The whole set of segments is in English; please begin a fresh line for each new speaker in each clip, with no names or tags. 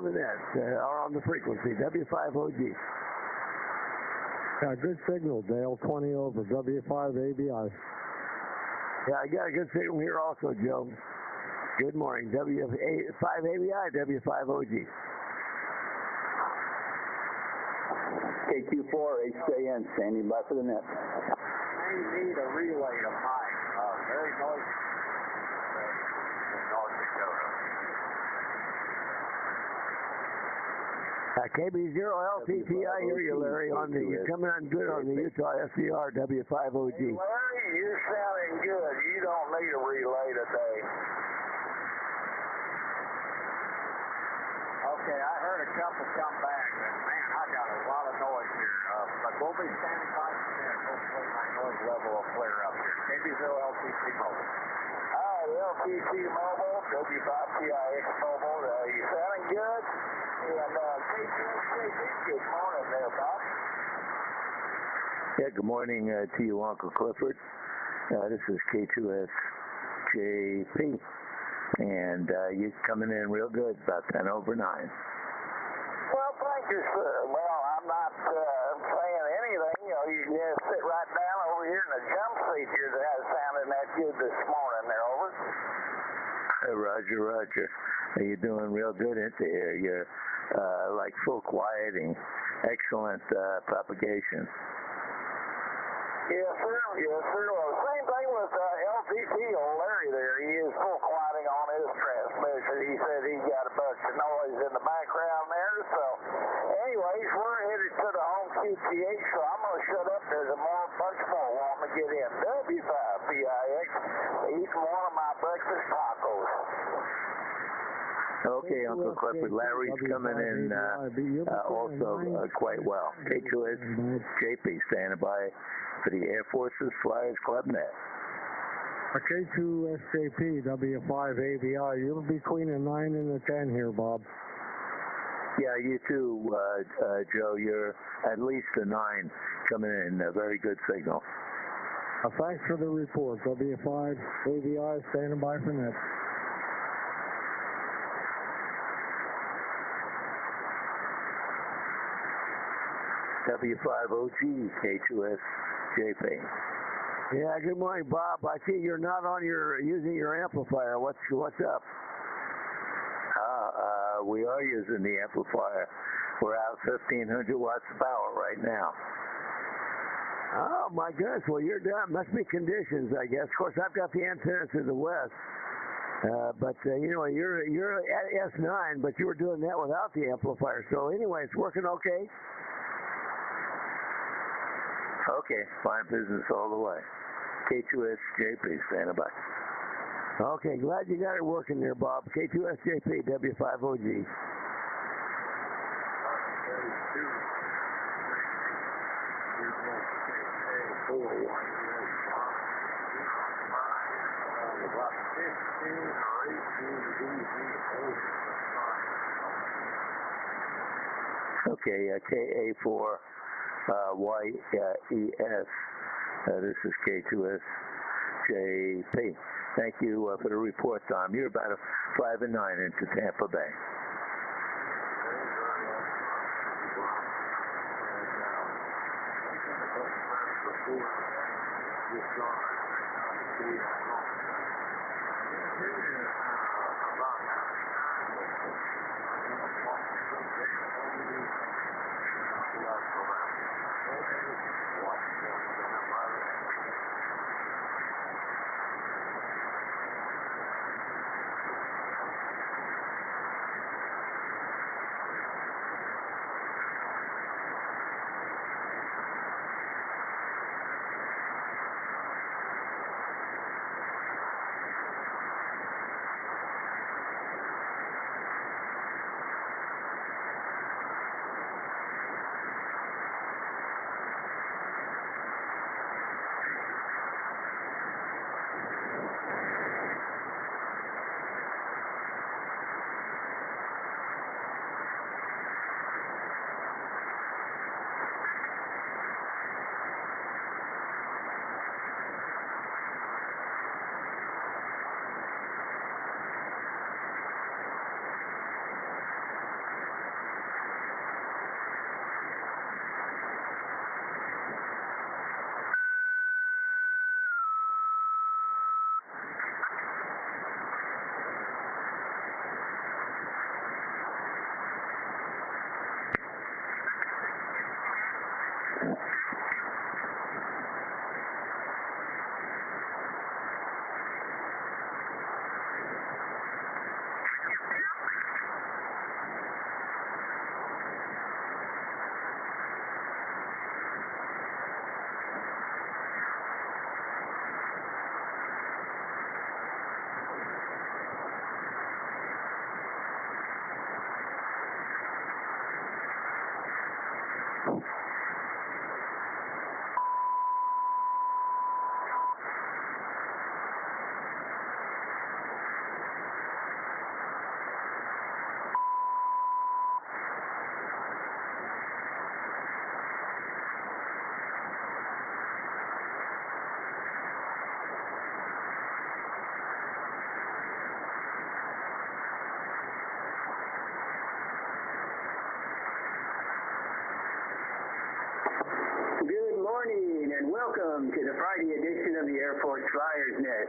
on the net, or on the frequency, W5OG.
Yeah, good signal, Dale. 20 over, W5ABI.
Yeah, I got a good signal here also, Joe. Good morning, W5ABI, W5OG.
K24HJN, standing by for the net.
May need a relay to Mike. Very noisy. North Dakota.
KB0LTT, I hear you, Larry. You're coming on good on the Utah SCR W5OG.
Hey, Larry, you're sounding good. You don't need a relay today. Okay, I heard a couple come back, and man, I got a lot of noise here. But we'll be standing by for a minute. Hopefully my noise level will clear up here. KB0LTT Mobile.
Hi, LTT Mobile, W5TIX Mobile. You sounding good? And good morning there, Bob.
Yeah, good morning to you, Uncle Clifford. This is K2SJP, and you're coming in real good, about 10 over 9.
Well, thank you, sir. Well, I'm not saying anything. You know, you can just sit right down over here in the jump seat here that sounding that good this morning there, over.
Roger, Roger. You're doing real good into here. You're like full quieting. Excellent propagation.
Yes, sir. Yes, sir. Well, same thing with LTT, old Larry there. He is full quieting on his transmission. He said he's got a bunch of noise in the background there. So, anyways, we're headed to the home QTH, so I'm going to shut up. There's a bunch more wanting to get in. W5PIX, eating one of my breakfast tacos.
Okay, Uncle Clifford. Larry's coming in also quite well. K2SJP, standing by for the Air Force's Flyers Club Net.
K2SJP, W5ABI. You're between a 9 and a 10 here, Bob.
Yeah, you too, Joe. You're at least a 9 coming in. A very good signal.
Thanks for the report. W5ABI, standing by for net.
W5OG, K2SJP.
Yeah, good morning, Bob. I see you're not on using your amplifier. What's up?
We are using the amplifier. We're out 1,500 watts of power right now.
Oh my goodness! Well, you're done. Must be conditions, I guess. Of course, I've got the antenna to the west. But you know, you're at S9, but you were doing that without the amplifier. So anyway, it's working okay.
Okay, fine business all the way. K2SJP, standing by.
Okay, glad you got it working there, Bob. K2SJP, W5OG.
Okay, KA4. YES. This is K2SJP. Thank you for the report, Tom. You're about a 5 and 9 into Tampa Bay.
Good morning and welcome to the Friday edition of the Air Force Flyers Net.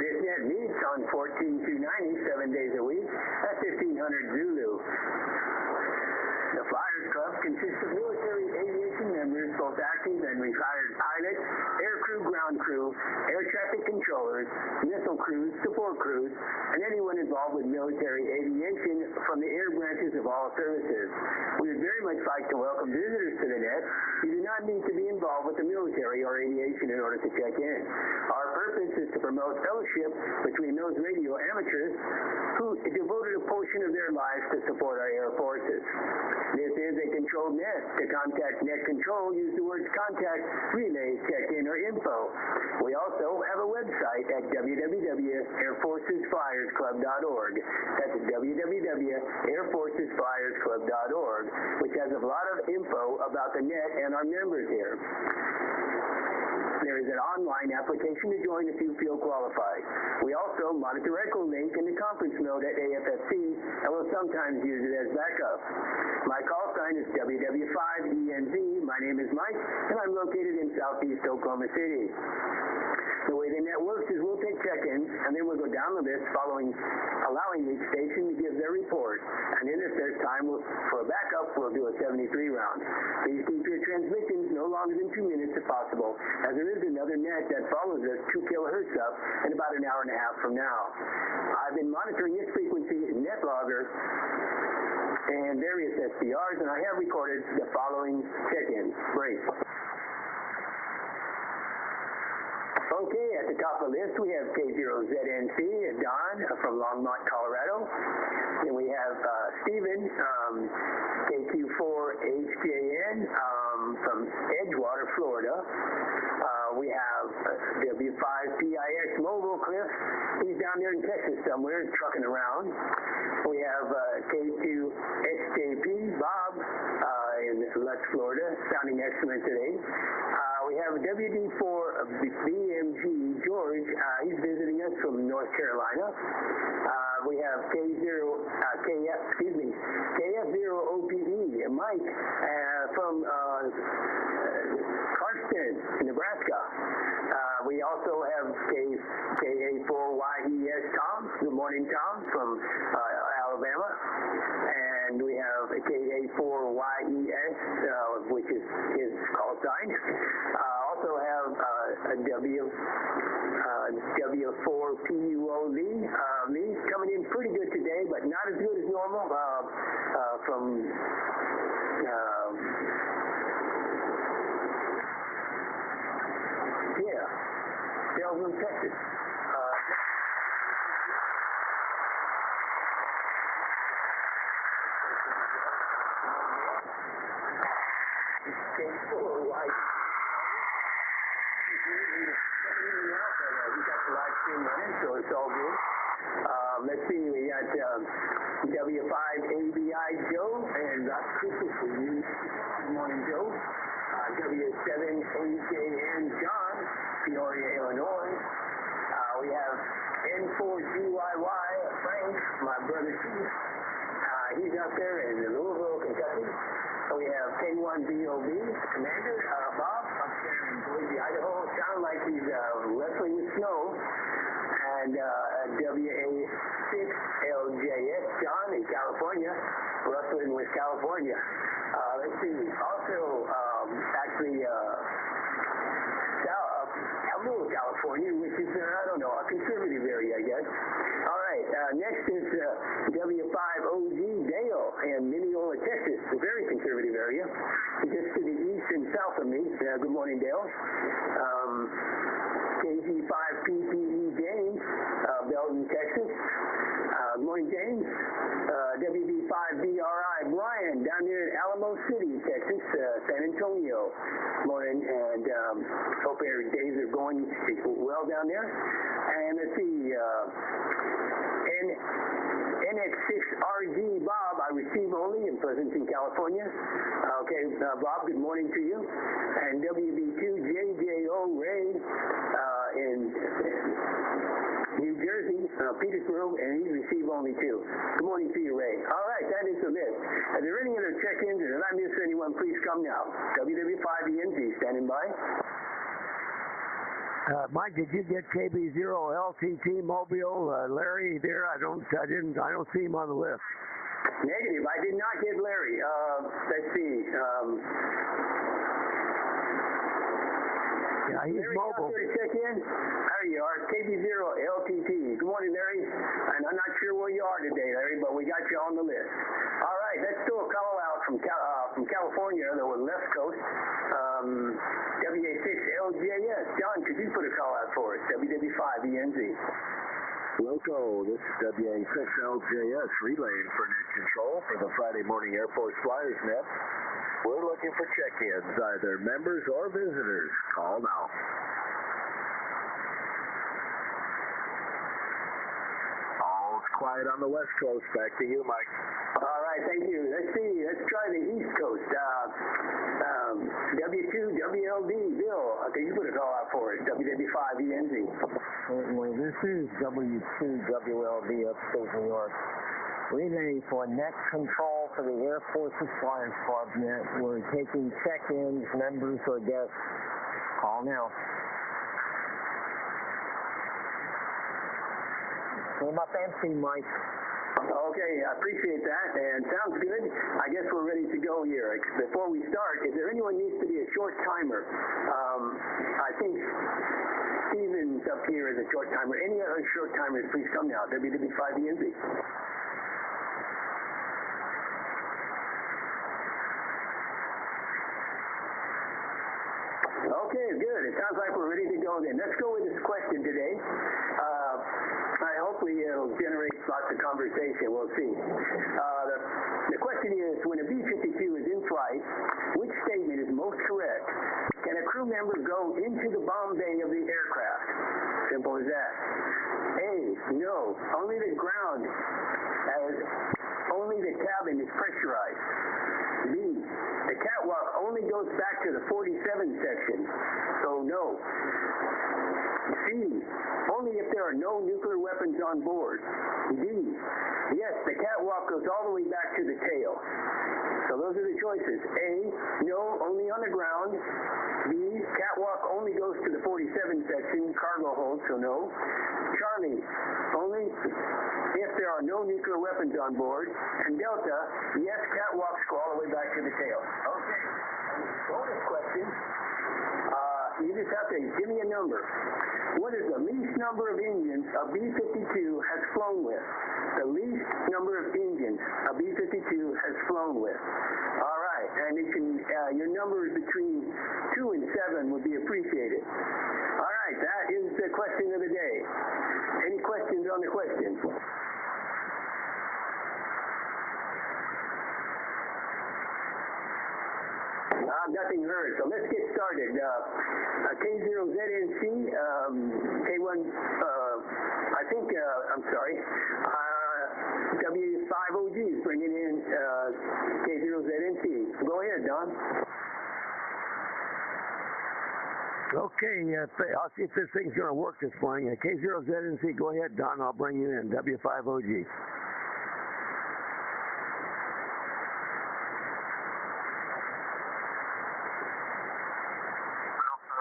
This net meets on 14-290 7 days a week at 1500 Zulu. The Flyers Club consists of military aviation members, both active and retired pilots, air crew, ground crew, air traffic controllers, missile crews, support crews, and anyone involved with military aviation from the air branches of all services. We would very much like to welcome visitors to the net. You do not need to be involved with the military or aviation in order to check in. Our purpose is to promote fellowship between those radio amateurs who devoted a portion of their lives to support our air forces. This is a controlled net. To contact net control, use the words contact, relay, check-in, or info. We also have a website at www.airforcesflyersclub.org. That's www.airforcesflyersclub.org, which has a lot of info about the net and our members here. There is an online application to join if you feel qualified. We also monitor Echo Link in the conference mode at AFFC and will sometimes use it as backup. My call sign is WW5ENZ. My name is Mike, and I'm located in southeast Oklahoma City. The way the net works is we'll take check-ins, and then we'll go down the list allowing each station to give their report. And then if there's time for a backup, we'll do a 73 round. Please keep your transmissions no longer than 2 minutes if possible, as there is another net that follows us 2 kilohertz up in about an hour and a half from now. I've been monitoring this frequency in NetLogger and various SDRs, and I have recorded the following check-ins. Great. Okay, at the top of the list, we have K0ZNC, Don from Longmont, Colorado. Then we have Stephen, KQ4HJN from Edgewater, Florida. We have W5PIX Mobile, Cliff. He's down there in Texas somewhere, trucking around. We have K2XJP, Bob, in Lutz, Florida, sounding excellent today. We have WD4BMG, George. He's visiting us from North Carolina. We have KF0OPE, Mike, from Clarkston, Nebraska. We also have KA4YES Tom. Good morning, Tom, from Alabama. And we have KA4YES, which is his call sign. Also have a W4PUO Lee. Lee's coming in pretty good today, but not as good as normal. From Salem, Texas. We got the live stream running, so it's all good. Let's see, we got W5ABI Joe and Rock Christmas for you. Good morning, Joe. W7AJN John, Peoria, Illinois. We have N4GYY Frank, my brother Chief. He's out there in Louisville, Kentucky. We have K1BOB, Commander Bob, up there in Boise, Idaho. Sounds like he's wrestling with snow. And WA6LJS John in California, wrestling with California. Let's see. Also, Hamburg, California, which is, I don't know, a conservative area, I guess. All right. Next is W5OG Dale in Mineola, Texas, a very conservative area. Just to the east and south of me. Good morning, Dale. KG5PPE James, Belton, Texas. Good morning, James. WB5BRI Brian down there in Alamo City, Texas. there. And let's see, NX6RG Bob, I receive only in Pleasanton, California. Okay, Bob, good morning to you. And WB2JJO Ray in New Jersey, Petersburg, and he's received only 2. Good morning to you, Ray. All right, that is the list. Are there any other check-ins, or did I miss anyone? Please come now. WW5ENZ standing by.
Mike, did you get KB0LTT Mobile? Larry there? I don't see him on the list.
Negative. I did not get Larry. Let's see.
Yeah, he's
Larry,
mobile.
Larry, check in. There you are. KB0LTT. Good morning, Larry. And I'm not sure where you are today, Larry, but we got you on the list. All right, let's do a call out from California, the West Coast. WA6LJS. John, could you put a call out for us? WW5ENZ.
Loco, this is WA6LJS relaying for net control for the Friday morning Air Force Flyers Net. We're looking for check-ins, either members or visitors. Call now. All's quiet on the West Coast. Back to you, Mike.
All right, thank you. Let's see. Let's try the East Coast. W2WLD, Bill, can you put a call out for us? WW5ENZ.
Certainly. This is W2WLD, upstate New York. Relaying for net control for the Air Force's Flyers Club Net. We're taking check-ins, members, or guests. Call now. Came up empty, Mike.
Okay, I appreciate that, and sounds good. I guess we're ready to go here. Before we start, is there anyone needs to be a short timer? I think Steven's up here as a short timer. Any other short timers, please come now. WW5ENZ. Okay, good. It sounds like we're ready to go then. Let's go with this question today. Hopefully it'll generate lots of conversation. We'll see. The question is, when a B-52 is in flight, which statement is most correct? Can a crew member go into the bomb bay of the aircraft? Simple as that. A, no. Only the ground, as only the cabin is pressurized. B, the catwalk only goes back to the 47 section, so no. C, only if there are no nuclear weapons on board. D, yes, the catwalk goes all the way back to the tail. So those are the choices. A, no, only on the ground. B, catwalk only goes to the 47 section, cargo hold, so no. Charlie, only if there are no nuclear weapons on board. And Delta, yes, catwalks go all the way back to the tail. Okay. Bonus question. You just have to give me a number. What is the least number of engines a B-52 has flown with? The least number of engines a B-52 has flown with. All right, and it can, your numbers between 2 and 7 would be appreciated. All right, that is the question of the day. Any questions on the question? Nothing heard, so let's get started. K0ZNC, K1, I think, I'm sorry, W5OG is bringing in K0ZNC. Go ahead, Don.
Okay, I'll see if this thing's going to work this morning. K0ZNC, go ahead, Don. I'll bring you in. W5OG.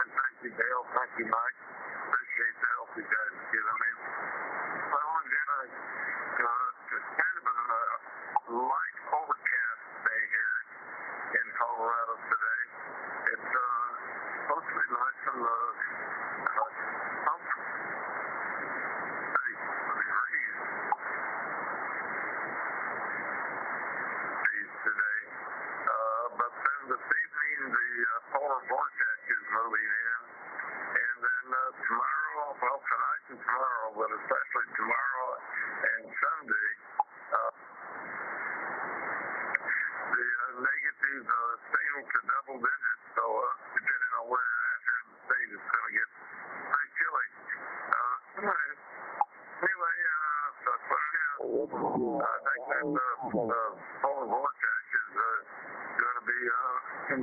Thank you, Dale. Thank you, Mike. Appreciate the help you guys have given me. So I'm going to kind of a light overcast day here in Colorado today. It's supposed to be nice and comfortable. 30 degrees today. But then this evening, the polar vortex is moving in. And then tomorrow, well, tonight and tomorrow, but especially tomorrow and Sunday, the negatives are staying to double digits. So depending on where you're at here in the state, it's going to get pretty chilly. polar vortex is going to be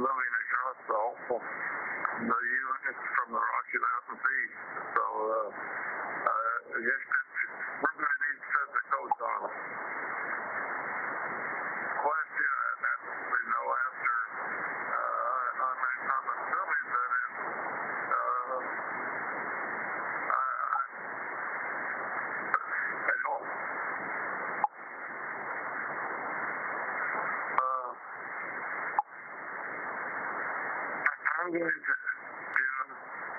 moving across the units from the Rocky Mountain Peak. So I guess we're going to need to set the coast on them. Question, and that's with no answer. I'm assuming that I don't. I'm going to,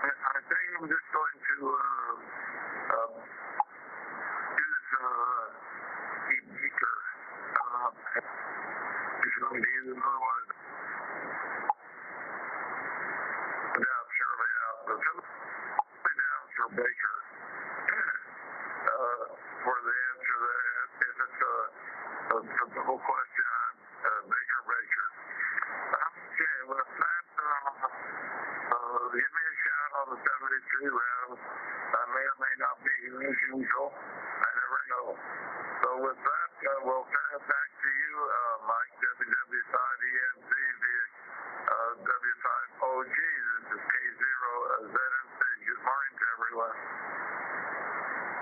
I think I'm just going to use a beaker. It's going to be using another one. Yeah, surely out. But somebody down for Baker for the answer that if it's a simple question on Baker. Okay, with that, give me a shout on the 73 round. I may or may not be here as usual. I never know. So with that, we'll turn it back to you, Mike, WW5ENZ via W5OG. This is K0ZNC. Good morning to everyone.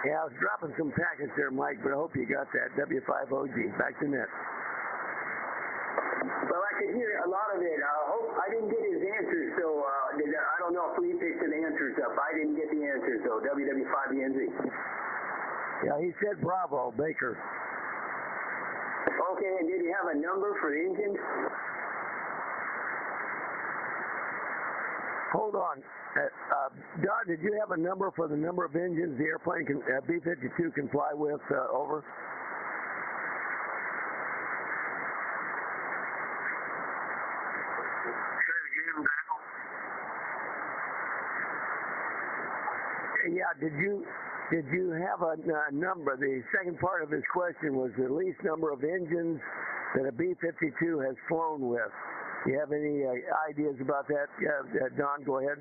Yeah, I was dropping some packets there, Mike, but I hope you got that. W5OG. Back to net.
Well, I could hear a lot of it. I didn't get his answers, so I don't know if Lee picked the answers up. I didn't get the answers, though. WW5ENZ.
Yeah, he said Bravo, Baker.
Okay, and did he have a number for the engine?
Hold on. Don, did you have a number for the number of engines the airplane can, B-52 can fly with? Over. Yeah, did you have a number? The second part of his question was the least number of engines that a B-52 has flown with. Do you have any ideas about that? Don, go ahead.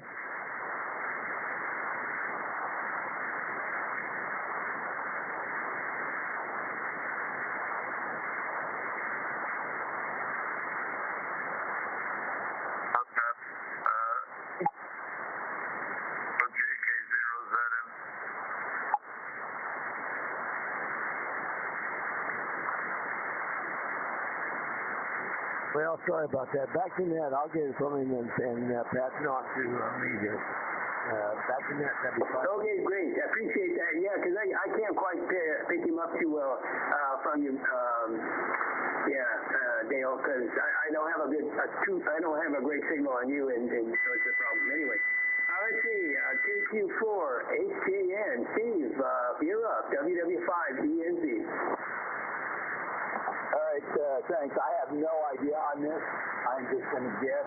Well, sorry about that. Back to net. I'll get it from him and pass it on to me here. Back to net. That'd be fine.
Okay, great. I appreciate that. Yeah, because I can't quite pick him up too well from you. Dale, because I don't have I don't have a great signal on you, and so it's a problem. Anyway, let's see. KQ4 HJN Steve, you're up. WW5ENZ.
All right, thanks. I have no idea on this. I'm just going to guess.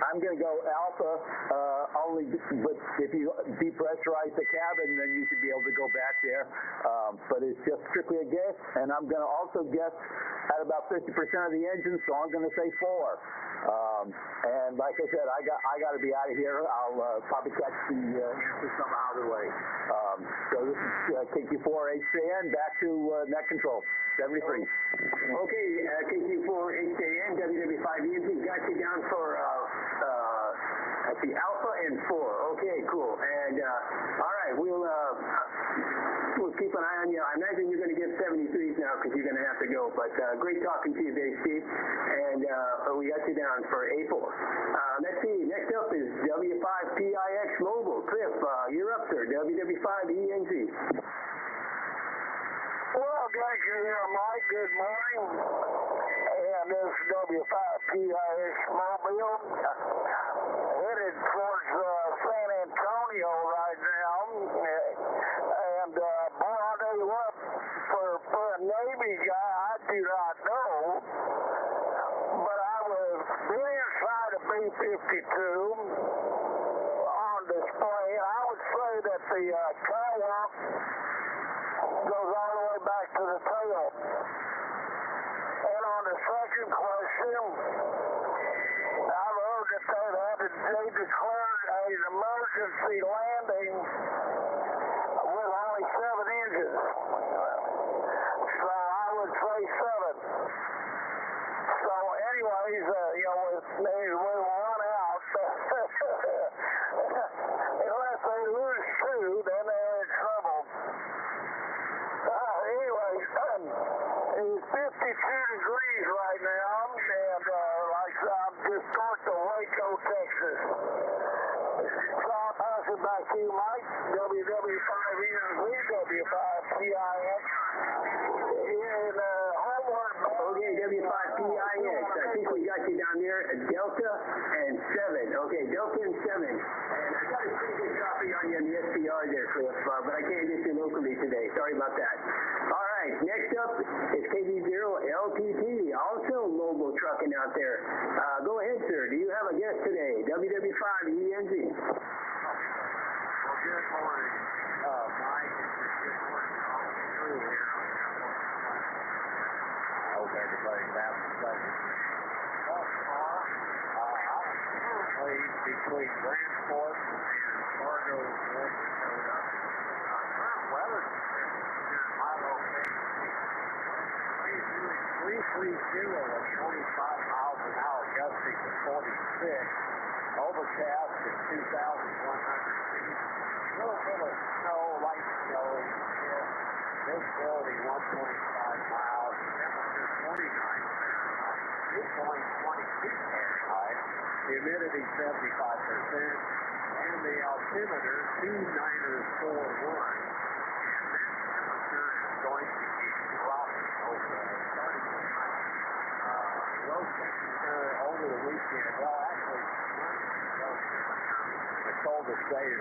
I'm going to go Alpha, only, but if you depressurize the cabin, then you should be able to go back there. But it's just strictly a guess, and I'm going to also guess at about 50% of the engine, so I'm going to say 4. And like I said, I got to be out of here. I'll probably catch the answer some other way. So this is KQ4 HJN, back to net control. 73.
Okay, KQ4 HJN, WW5ENZ, got you down for the Alpha and 4. Okay, cool. And all right, we'll keep an eye on you. I imagine you're going to get 73s now because you're going to have to go. But great talking to you today, Steve. And we got you down for A4. Let's see. Next up is W5PIX Mobile. Cliff, you're up, sir. WW5ENZ.
Well, thank you there, Mike. Good morning. And this is W5PIX Mobile. Headed towards San Antonio right now. And, boy, I'll tell you what, for a Navy guy, I do not know. But I was inside a B-52 on display. And I would say that the catwalk goes all the way back to the tail. And on the second question, I've heard that they declared an emergency landing with only 7 engines. So I would say 7. always, they will run out. Unless they lose two, then they're in trouble. Anyway, it's 52 degrees right now, and like I said, I'm just north of Waco, Texas. So I'll pass it back to you, Mike. WW5ENZ, W5PIX. In Homeward Bound.
Okay, W5PIX. I think we got you down there at Delta and 7. Okay, Delta and 7. And I got a pretty good copy on you on the SPR there, Cliff, but I can't get you locally today. Sorry about that. All right, next up is KB0LTT, also mobile trucking out there. Go ahead, sir. Do you have a guest today? WW5ENZ.
Well, good morning, Mike. Good morning, all the crew here. I hope everybody's having a pleasant thus far. I'm currently between Grandport and Fargo, North Dakota. Current weather conditions here in my location. Winds doing 330 at 25 miles an hour, gusting to 46. Overcast at 2,100 feet. A little bit of snow, light snow. Visibility 125 miles. Temperature 29 Fahrenheit. Dew point 22 Fahrenheit. Humidity 75%. And the altimeter 2941. And that temperature is going to keep dropping starting tonight. Over the weekend. Well, actually, the coldest day is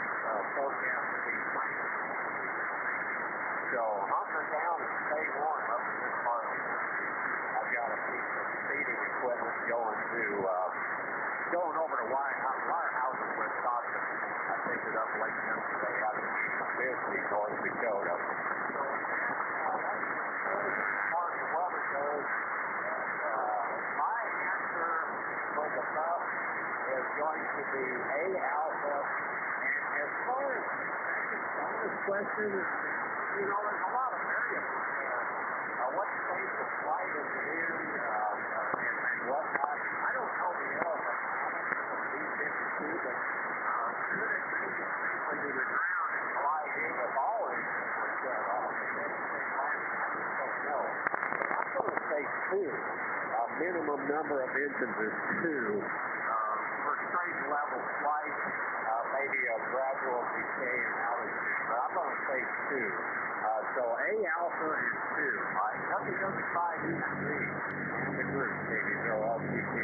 forecast to be minus 22. So hunker down and stay warm up in this part of the country. I've got a piece of feeding equipment going over to Weyerhaeuser, Wisconsin. I picked it up late yesterday after visiting North Dakota. So as far as the weather goes, my answer for the bus is going to be A Alpha. And as far as the question, there's a lot of variables there. What state the flight is in and whatnot. I don't know the Alpha B-52, but should it make it safely to the ground and glide in if all engines were shut off? I just don't know. I'm going to say two. Minimum number of engines is two. For straight level flight, maybe a gradual decay in altitude, but I'm going to say two. So A Alpha is two. WW5ENZ and the group, KB0LTT.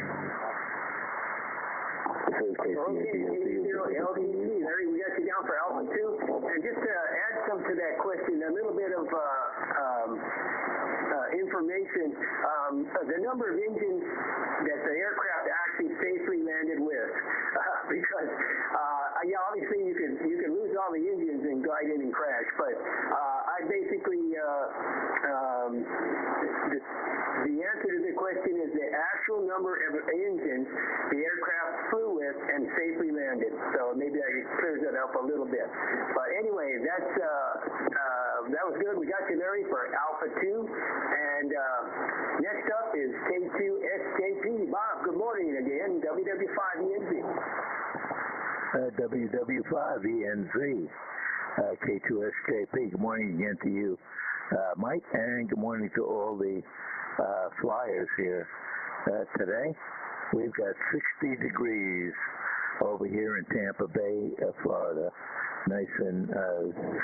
Okay, KB0LTT. Larry, we got you down for Alpha 2. And just to add some to that question, a little bit of information. The number of engines that the aircraft actually safely landed with, because obviously you can lose all the engines and glide in and crash. But I basically the answer to the question is the actual number of engines the aircraft flew with and safely landed. So maybe that clears that up a little bit. But anyway, that was good. We got you, Larry, for Alpha 2. And next up is K2SJP. Bob, good morning again. WW5ENZ.
WW5ENZ. K2SJP. Good morning again to you, Mike, and good morning to all the flyers here. Today, we've got 60 degrees over here in Tampa Bay, Florida. Nice and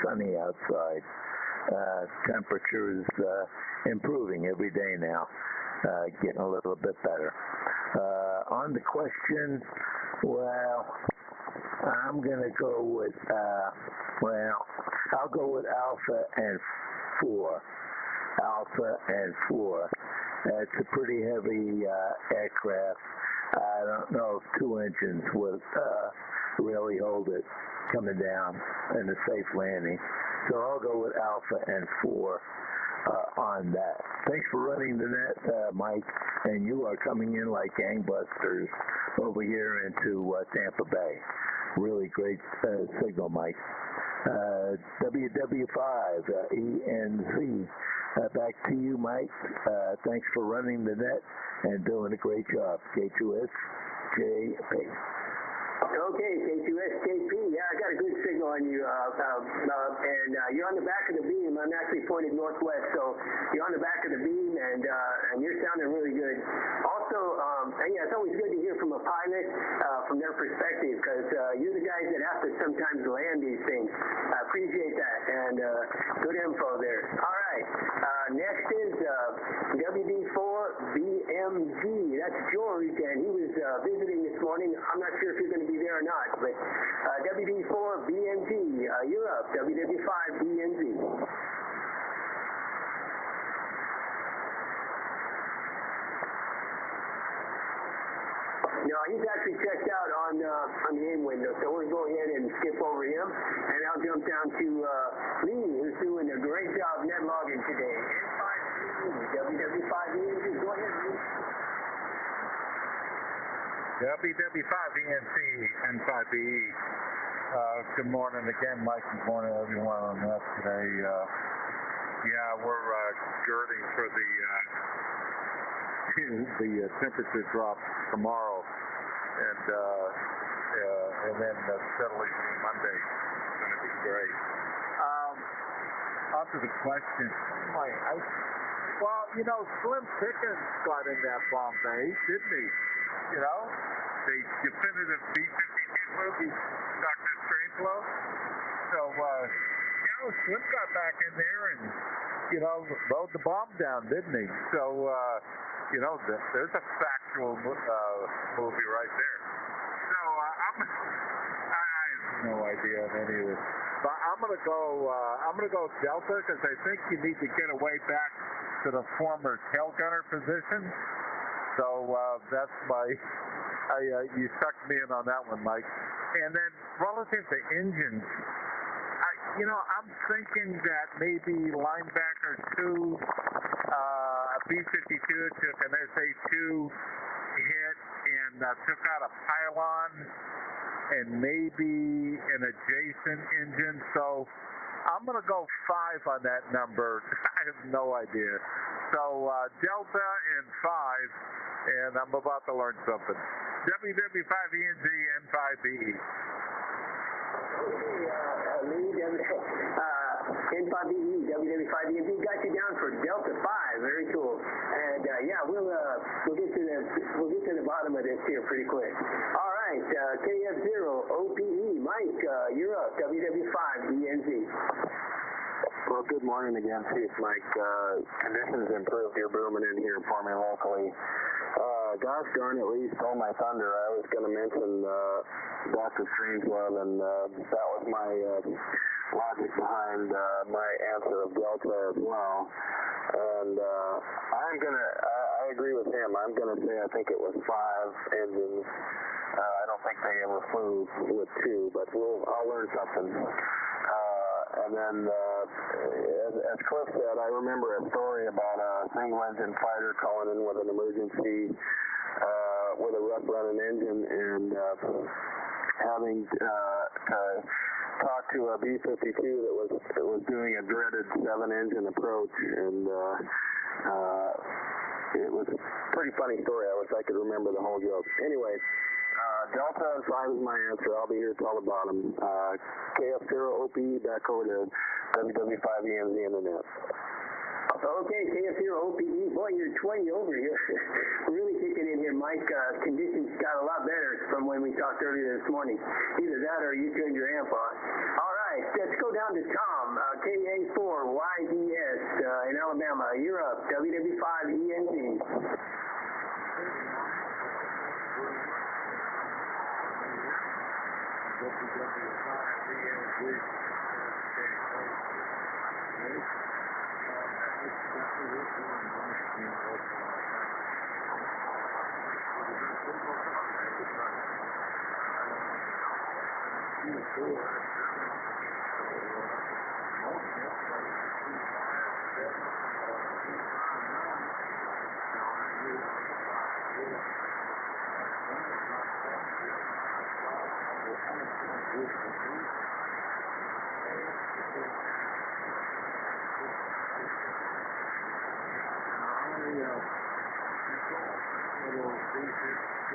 sunny outside. Temperature is improving every day now, getting a little bit better. On the question, well, I'm going to go with, I'll go with Alpha and 4. Alpha and 4. It's a pretty heavy aircraft. I don't know if 2 engines would really hold it coming down in a safe landing. So I'll go with Alpha and 4 on that. Thanks for running the net, Mike. And you are coming in like gangbusters over here into Tampa Bay. Really great signal, Mike. WW5ENZ Back to you, Mike. Thanks for running the net and doing a great job. K2SJP.
Okay, K2SJP. Yeah, I got a good signal on you, and you're on the back of the beam. I'm actually pointed northwest, so you're on the back of the beam, and you're sounding really good. Also, yeah, it's always good to hear from a pilot from their perspective, because you're the guys that have to sometimes land these things. I appreciate that, and good info there. All right, next is WD5ENZ. That's George, and he was visiting this morning. I'm not sure if you're going to be there or not, but WD5ENZ, you're up, WW5ENZ. No, he's actually checked out on the in window, so we'll go ahead and skip over him, and I'll jump down to Lee, who's doing a great job net logging today. WW5ENZ, go ahead, Lee.
WW5ENZ N5BE. Good morning again, Mike. Good morning, everyone on that today. Yeah, we're girding for the temperature drop tomorrow, and then steadily through Monday. It's going to be great. On to the question. Well, you know, Slim Pickens got in that bomb bay, didn't he? You know, the definitive B-52 movie, Dr. Strangelove. So, you know, Slim got back in there and, you know, rode the bomb down, didn't he? So, you know, there's a factual movie right there. So, I have no idea on any of this. But I'm gonna go Delta, because I think you need to get away back to the former tail gunner position. So that's you sucked me in on that one, Mike. And then relative to engines, I'm thinking that maybe linebacker 2, B-52 took an SA-2 hit and took out a pylon and maybe an adjacent engine. So I'm going to go 5 on that number. I have no idea. So Delta and 5, and I'm about to learn something. WW5ENZ N5BE.
N5BE, WW5ENZ got you down for Delta 5. Very cool. And yeah, we'll get to the bottom of this here pretty quick. All right, KF0OPE, Mike, you're up. WW5ENZ.
Well, good morning again, Chief Mike. Conditions improved. You're booming in here for me locally. Gosh darn it, Lee stole my thunder. I was going to mention Dr. Strangelove, and that was my logic behind my answer of Delta as well. And I agree with him. I'm going to say I think it was 5 engines. I don't think they ever flew with 2, but I'll learn something. And then, as Cliff said, I remember a story about a single-engine fighter calling in with an emergency with a rough-running engine and having to talk to a B-52 that was doing a dreaded 7-engine approach, and it was a pretty funny story. I wish I could remember the whole joke. Anyway. Delta and 5 is my answer. I'll be here till the bottom. KF0OPE, back over to WW5ENZ Internet.
Okay, KF0OPE. Boy, you're 20 over here. Really kicking in here, Mike. Conditions got a lot better from when we talked earlier this morning. Either that or you turned your amp on. All right, let's go down to Tom, KA4YES in Alabama. You're up. WW5ENZ.
little B-52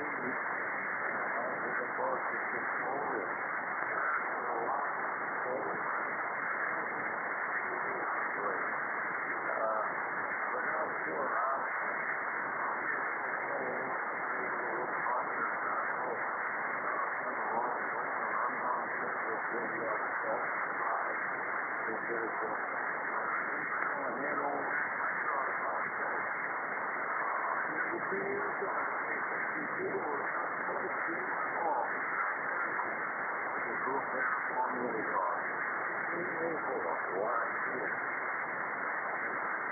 with a motion control.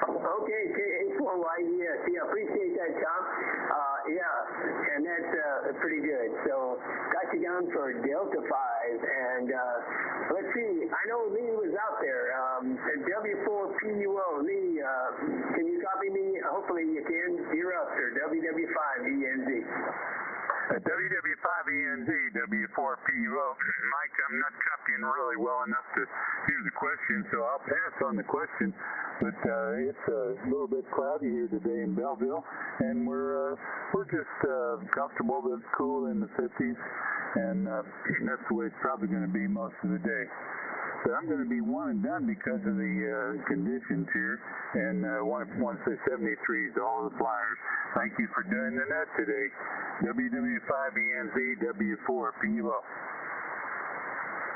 Okay, K84YES. Yeah, appreciate that, Tom. Yeah, and that's pretty good. So, got you down for Delta 5, and let's see. I know Lee was out there. W4PUO. Lee, can you copy me? Hopefully you can. You're up, sir. WW5ENZ.
WW5ENZ, W4PUO. Mike, I'm not copying really well enough to hear the question, so I'll pass on the question. But it's a little bit cloudy here today in Belleville, and we're just comfortable, but cool in the 50s, and that's the way it's probably going to be most of the day. But I'm going to be one and done because of the conditions here, and want to say 73 to all the flyers. Thank you for doing the net today. WW5ENZ, W4PUO.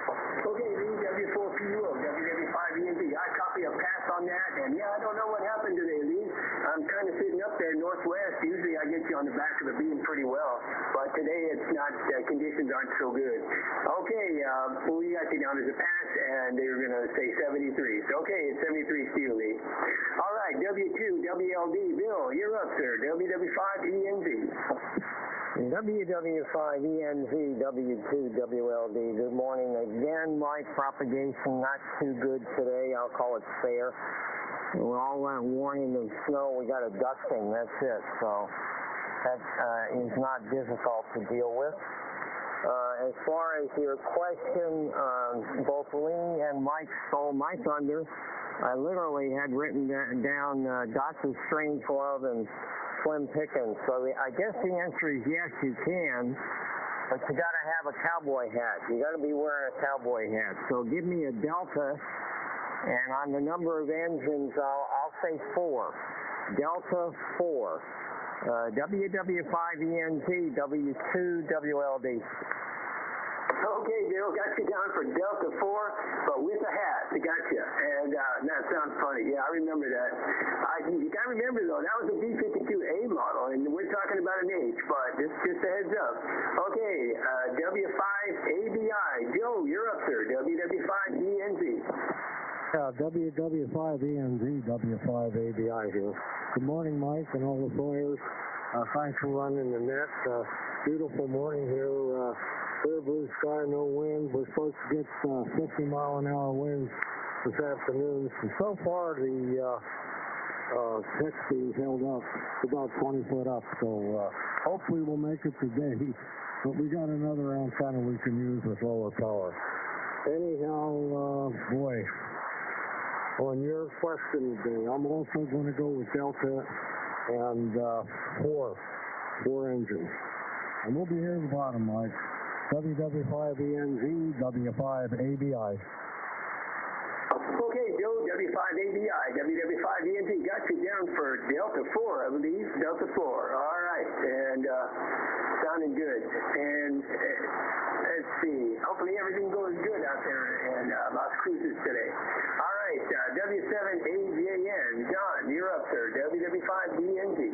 Okay, Lee, W4PUO, WW5ENZ. I copy a pass on that, and yeah, I don't know what happened today, Lee. I'm kind of sitting up there northwest. Usually I get you on the back of the beam pretty well, but today it's not, conditions aren't so good. Okay, we got you down as a pass, and they were going to say 73. So, okay, it's 73 still, Lee. All right, W2WLD, Bill, you're up, sir. WW5ENZ.
WW5ENZ, W2WLD. Good morning again. My propagation not too good today. I'll call it fair. With all that warning of snow, we got a dusting. That's it. So that is not difficult to deal with. As far as your question, both Lee and Mike stole my thunder. I literally had written down Dr. Strangelove and Slim Pickens. So I guess the answer is yes, you can, but you got to have a cowboy hat. You got to be wearing a cowboy hat. So give me a Delta, and on the number of engines, I'll say 4. Delta 4. WW5ENZ, W2WLD.
Okay, Bill, got you down for Delta 4, but with a hat. Got you. And that sounds funny. Yeah, I remember that. You got to remember, though, that was a B-52A model, and we're talking about an H, but just a heads up. Okay, W5ABI. Joe, you're up, sir. WW5ENZ.
WW5ENZ, W5ABI here. Good morning, Mike, and all the players. Thanks for running the net. Beautiful morning here. Clear blue sky, no wind. We're supposed to get 50-mile-an-hour winds this afternoon. And so far, the tech speed held up about 20 foot up. So hopefully we'll make it today. But we got another antenna we can use with lower power. Anyhow, boy, on your question today, I'm also going to go with Delta and 4 engines. And we'll be here at the bottom, Mike. WW5ENZ, W5ABI.
Okay, Joe, W5ABI, WW5ENZ, got you down for Delta 4, I believe. Delta 4, all right, and sounding good. And let's see, hopefully everything goes good out there in Las Cruces today. All right, W7AJN, John, you're up, sir. WW5ENZ.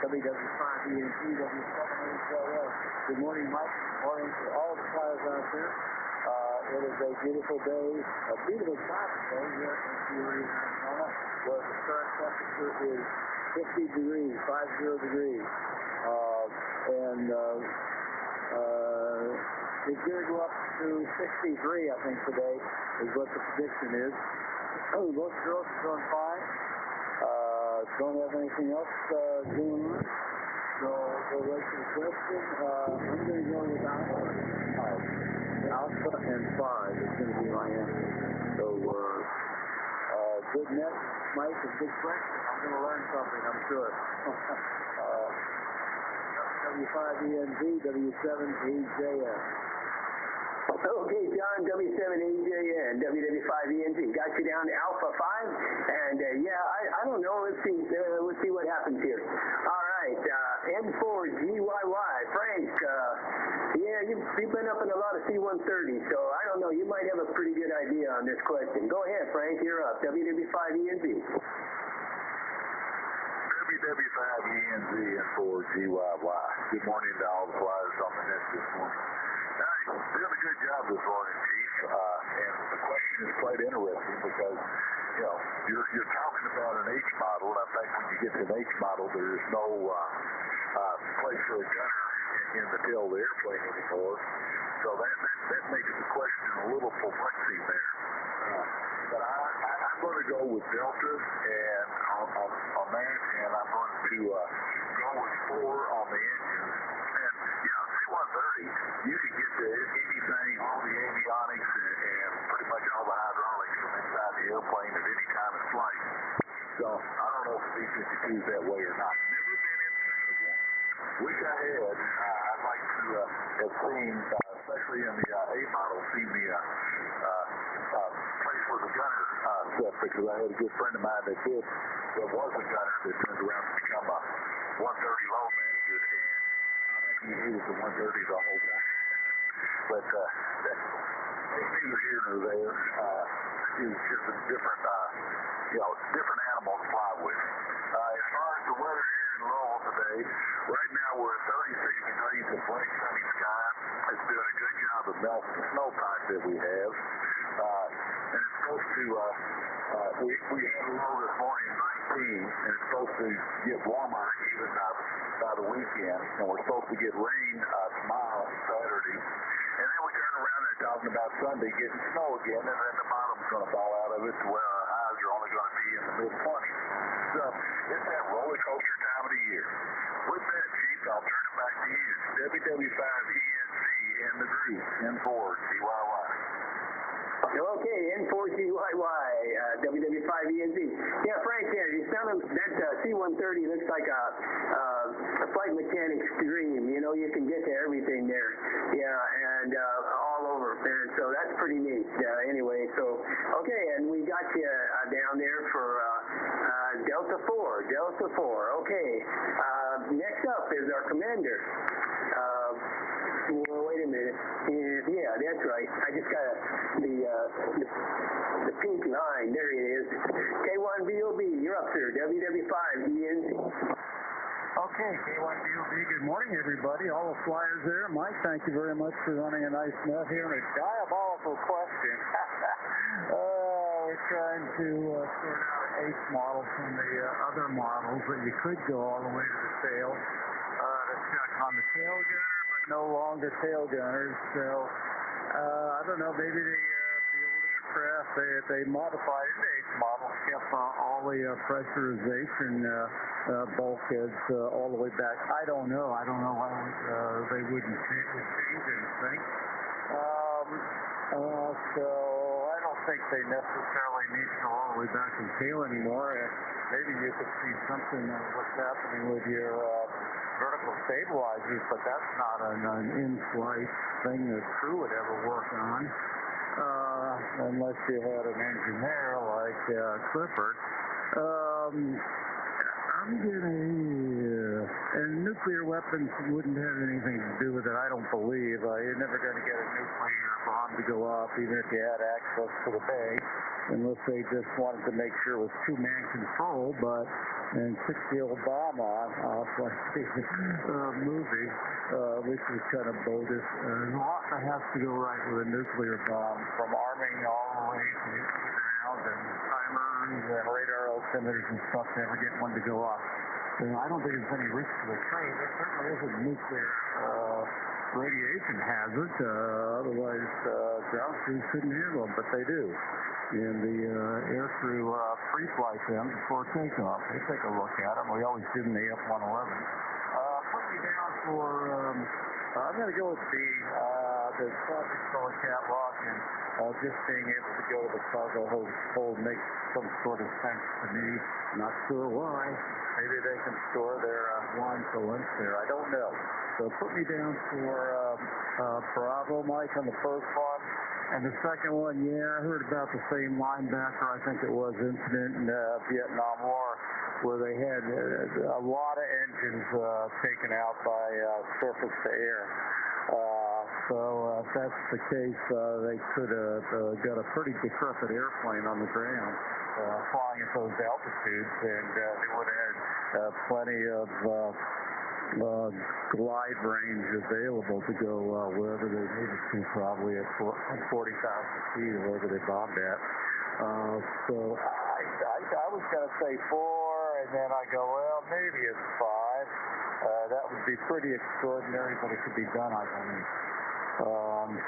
WW5ENZ, W7AJN. Good morning, Mike. Good morning to all the flyers out there. It is a beautiful day, a beautiful cloudy day here in Peoria, Arizona, where the current temperature is 50 degrees, 50 degrees. It's going to go up to 63, I think, today, is what the prediction is. Oh, both girls are doing fine. Don't have anything else going on. So we'll wait for the question. I'm going to go with Alpha and 5 is going to be my answer. So good net, Mike, and big pressure.
going to learn something, I'm sure. W5ENZ, W7EJS.
Okay, John, W7EJN, WW5ENZ. Got you down to Alpha 5, and I don't know. Let's see what happens here. All right, N4GYY, Frank. You've been up in a lot of C-130, so I don't know. You might have a pretty good idea on this question. Go ahead, Frank. You're up. WW5ENZ.
WW5ENZ N4GYY. Good morning to all the flyers on the net this morning. Doing a good job this morning, Chief. And the question is quite interesting because, you're talking about an H model, and I think when you get to an H model, there is no place for a gunner in the tail of the airplane anymore. So that makes the question a little perplexing there. But I'm going to go with Delta and on that, and I'm going to go with 4 on the engines. And, C-130, you can get to anything, all the avionics and pretty much all the hydraulics from inside the airplane at any time in flight. So I don't know if the B-52 is that way or not. Never been inside of one. Wish I had. I'd like to have seen, especially in the A model, seen the place where the gunner set, because I had a good friend of mine that was a gunner that turned around to become a 130 load manager, and he was the 130 the whole time. But it's neither here nor there. It's just a different, different animal to fly with. As far as the weather here in Lowell today, right now we're at 36 degrees of bright sunny sky. It's doing a good job of melting the snowpack that we have. And it's supposed to, we had a low this morning at 19, and it's supposed to get warmer even by the weekend, and we're supposed to get rain tomorrow, Saturday. And then we turn around and talking about Sunday getting snow again, and then the bottom's going to fall out of it to where our highs are only going to be in the mid-20s. So it's that roller coaster time of the year. With that, Chief, I'll turn it back to you. WW5ENZ and the group, N4GYY.
Okay, N4GYY, WW5ENZ. Yeah, Frank, you sounded, that C-130 looks like a flight mechanic's dream. You can get to everything there. Yeah, and all over. And so that's pretty neat. Anyway, so, okay, and we got you down there for Delta 4. Okay. Next up is our commander. Well, wait a minute. Yeah, that's right. I just got the pink line. There it is. K1VOB, you're up, sir. WW5ENZ.
Okay, K1VOB, good morning, everybody. All the flyers there. Mike, thank you very much for running a nice net here. And a diabolical question. We're trying to sort out an H model from the other models that you could go all the way to the tail to check on the tail gunner, but no longer tail gunners. So, I don't know, maybe the old aircraft, they modified it, the H model, kept all the pressurization bulkheads all the way back. I don't know why they wouldn't change anything. So I don't think they necessarily need to go all the way back to the tail anymore. Maybe you could see something what's happening with your vertical stabilizers, but that's not an in-flight thing that crew would ever work on, unless you had an engineer like Clifford. And nuclear weapons wouldn't have anything to do with it, I don't believe. You're never going to get a nuclear bomb to go off, even if you had access to the bay, unless they just wanted to make sure it was two-man control, and kick the old bomb off like the movie, which was kind of bogus. A lot that has to go right with a nuclear bomb, from arming all the way to the ground, and timers and radar altimeters and stuff to ever get one to go off. I don't think there's any risk to the train. There certainly isn't nuclear radiation hazard. Otherwise, ground crews couldn't handle them, but they do. And the air crew pre-flight them before takeoff. They take a look at them. We always do in the F-111. Put me down for, I'm going to go with B. The traffic for catwalk and
just being able to go to the cargo hold makes some sort of sense to me. Not sure why. Maybe they can store their wine for lunch there. I don't know. So put me down for Bravo, Mike, on the first one. And the second one, yeah, I heard about the same linebacker, I think it was, incident in the Vietnam War, where they had a lot of engines taken out by surface to air. So if that's the case, they could have got a pretty decrepit airplane on the ground flying at those altitudes, and they would have had plenty of glide range available to go wherever they needed to, probably at 40,000 feet or wherever they bombed at. So I was going to say 4, and then I go, well, maybe it's 5. That would be pretty extraordinary, but it could be done, I believe.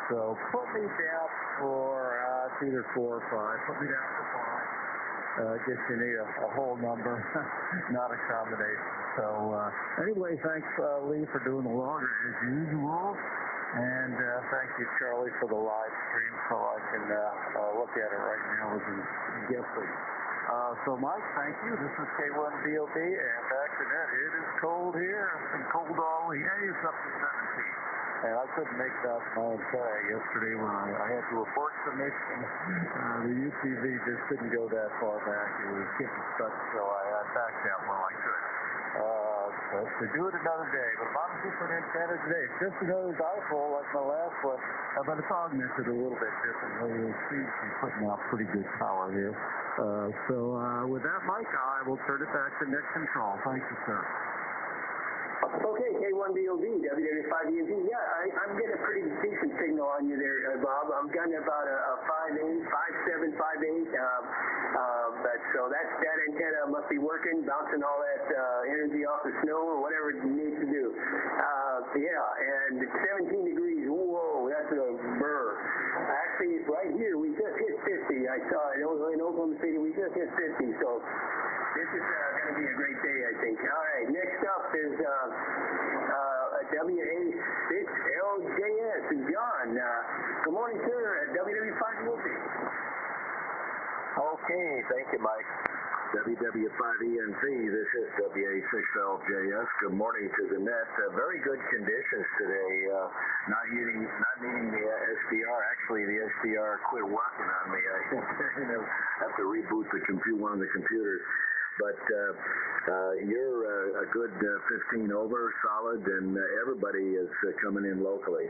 So put me down for it's either 4 or 5. Put me down for 5. Guess you need a whole number, not a combination. So anyway, thanks, Lee, for doing the longer as usual. And thank you, Charlie, for the live stream so I can look at it right now as I'm guessing. So, Mike, thank you. This is K1BOB, and back to net. It is cold here. It's been cold all the way. It's up to 17. And I couldn't make that my own tag yesterday when I had to abort the mission. The UTV just didn't go that far back. It was getting stuck, so I backed out while I could. To do it another day, but I'm on a different antenna today. It's just another dipole like my last one, but it's augmented a little bit differently. It seems to be putting out pretty good power here. So with that, Mike, I will turn it back to net control. Thank you, sir.
Okay, K1BOV, WW5ENZ. Yeah, I'm getting a pretty decent signal on you there, Bob. I'm getting about a 5.8, 5.7, 5.8. But so that antenna must be working, bouncing all that energy off the snow or whatever it needs to do. Yeah, and 17 degrees. Whoa, that's a burr. Actually, right here we just hit 50. I saw it in Oklahoma City. We just hit 50. So this is going to be a great day, I think. All right, next up is WA6LJS. John, good morning, sir, at WW5ENZ.
Okay, thank you, Mike. WW5ENZ, this is WA6LJS. Good morning to the net. Very good conditions today. Not needing the SDR. Actually, the SDR quit working on me. I have to reboot one of the computers. But you're a good 15 over, solid, and everybody is coming in locally.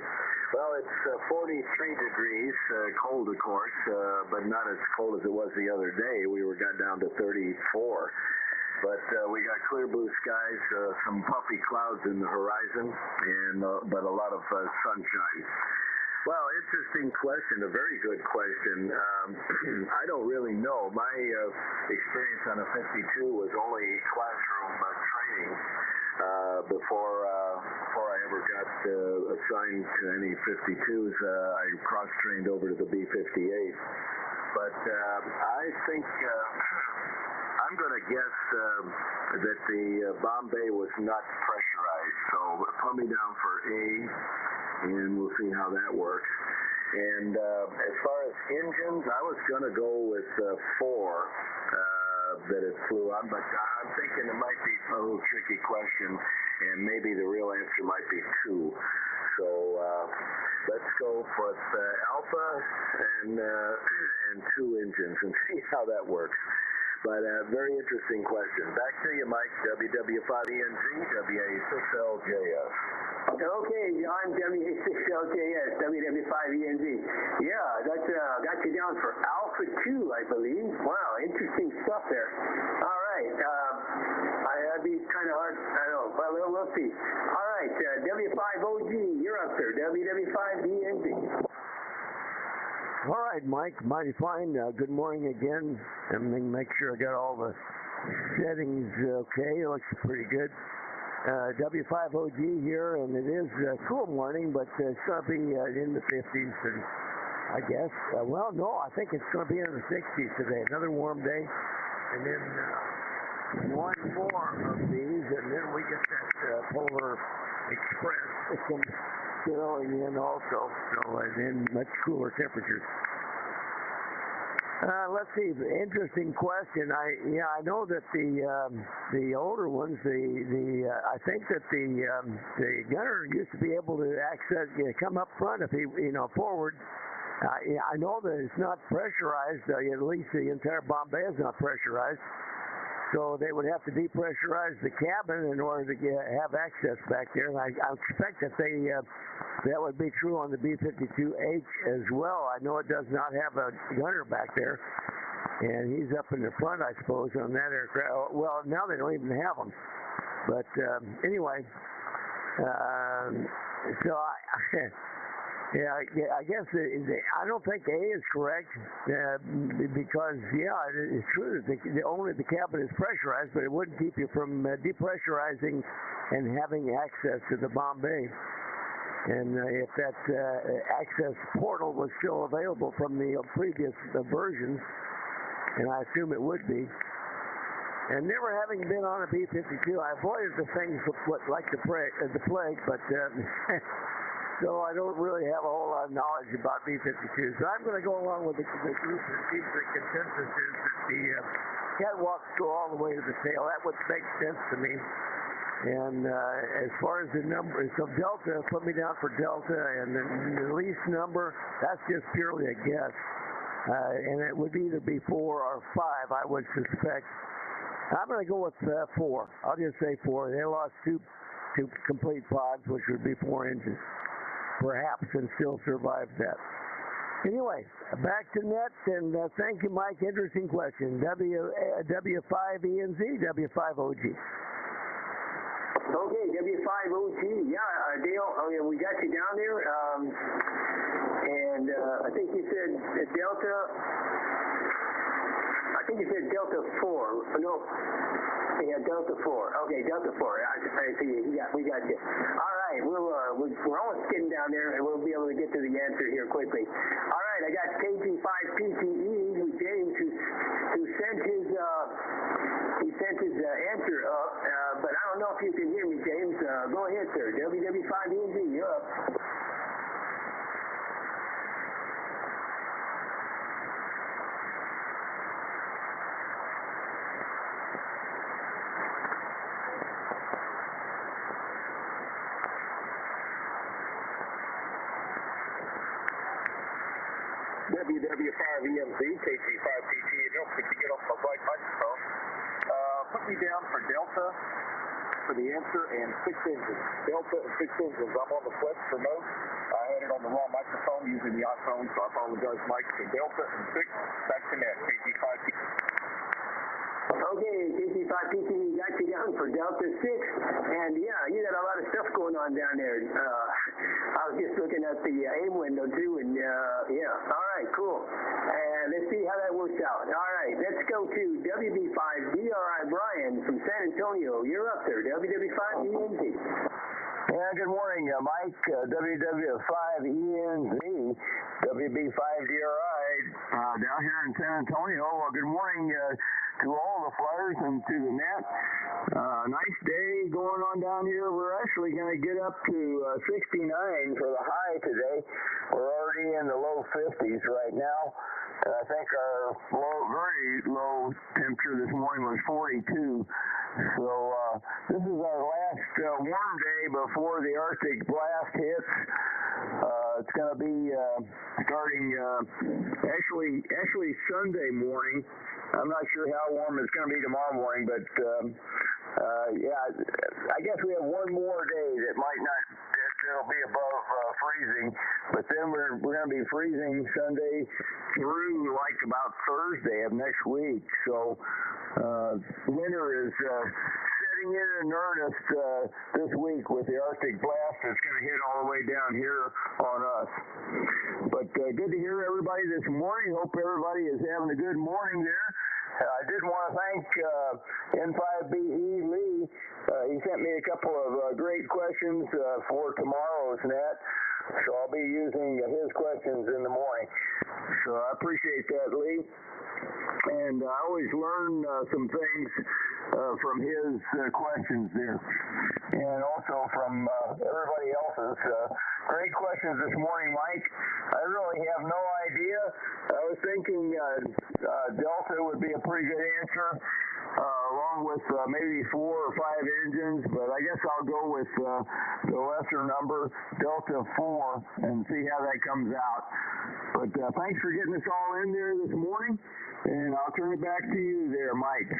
Well, it's 43 degrees, cold, of course, but not as cold as it was the other day. We got down to 34. But we got clear blue skies, some puffy clouds in the horizon, but a lot of sunshine. Well, interesting question, a very good question. I don't really know. My experience on a 52 was only classroom training before I ever got assigned to any 52s. I cross-trained over to the B-58. But I think I'm going to guess that the bomb bay was not pressurized. So put me down for A, and we'll see how that works. And as far as engines, I was going to go with 4 that it flew on, but I'm thinking it might be a little tricky question, and maybe the real answer might be 2. So let's go with Alpha and 2 engines and see how that works. But very interesting question. Back to you, Mike. WW5ENZ, WA6LJS.
Okay, John, WA6LJS, WW5ENZ. Yeah, that's got you down for Alpha 2, I believe. Wow, interesting stuff there. All right, that'd be kind of hard. I don't know. Well, we'll see. All right, W5OG, you're up, sir. WW5ENZ.
All right, Mike, mighty fine. Good morning again. Let me make sure I got all the settings okay. It looks pretty good. W5OG here, and it is a cool morning, but it's going to be in the 50s, and I guess. Well, no, I think it's going to be in the 60s today. Another warm day, and then one more of these, and then we get that polar express system going in also. So, and then much cooler temperatures. Let's see. Interesting question. I know that the older ones, I think that the gunner used to be able to access, come up front if he, forward. I know that it's not pressurized. At least the entire bomb bay is not pressurized. So they would have to depressurize the cabin in order to have access back there. And I expect that that would be true on the B-52H as well. I know it does not have a gunner back there. And he's up in the front, I suppose, on that aircraft. Well, now they don't even have them. But anyway, so I guess I don't think A is correct because, it's true that only the cabin is pressurized, but it wouldn't keep you from depressurizing and having access to the bomb bay. And if that access portal was still available from the previous versions, and I assume it would be. And never having been on a B-52, I avoided the things like the plague, but... So I don't really have a whole lot of knowledge about B-52s. So I'm going to go along with the group that seems the consensus is that the catwalks go all the way to the tail. That would make sense to me. And as far as the number, so Delta, put me down for Delta, and the least number, that's just purely a guess. And it would either be 4 or 5, I would suspect. I'm going to go with 4. I'll just say 4. They lost two complete pods, which would be 4 engines. Perhaps, and still survive that. Anyway, back to net, and thank you, Mike. Interesting question. W5ENZ, W5OG.
Okay, W5OG. Yeah, Dale, we got you down there. And I think you said Delta. I think you said Delta 4. No. Yeah, Delta 4. Okay, Delta 4. I see you. Yeah, we got you. All right, we're almost getting down there, and we'll be able to get to the answer here quickly. All right, I got KG5PTE, who's James, who sent his answer up, but I don't know if you can hear me, James. Go ahead, sir. WW5ENZ, you're up.
WW5ENZ, KG5PT, and don't forget to get off my right microphone. Put me down for Delta for the answer and 6 engines. Delta and 6 engines. I'm on the flex remote. I had it on the wrong microphone using the iPhone, so I apologize, Mike. So Delta and 6, back to net, KG5PT.
Okay, KG5PT got you down for Delta 6, and yeah, you got a lot of stuff going on down there. I was just looking at the AIM window too, and all right, cool. And let's see how that works out. All right, let's go to WB5BRI Brian from San Antonio. You're up there, WW5ENZ.
Yeah, good morning, Mike. WW5ENZ, WB5DRI, down here in San Antonio. Good morning to all the flyers and to the net. Nice day going on down here. We're actually going to get up to 69 for the high today. We're already in the low 50s right now. I think our very low temperature this morning was 42. So this is our last warm day before the Arctic blast hits. It's going to be starting actually Sunday morning. I'm not sure how warm it's going to be tomorrow morning, but I guess we have one more day that might not. It'll be above freezing, but then we're going to be freezing Sunday through like about Thursday of next week. So winter is setting in earnest this week with the Arctic blast that's going to hit all the way down here on us. But good to hear everybody this morning. Hope everybody is having a good morning there. I did want to thank N5BE Lee. He sent me a couple of great questions for tomorrow's net, so I'll be using his questions in the morning. So I appreciate that, Lee. And I always learn some things
from his questions there, and also from everybody else's. Great questions this morning, Mike. I really have no idea. I was thinking Delta would be a pretty good answer, along with maybe 4 or 5 engines, but I guess I'll go with the lesser number, Delta 4, and see how that comes out. But thanks for getting us all in there this morning, and I'll turn it back to you there, Mike.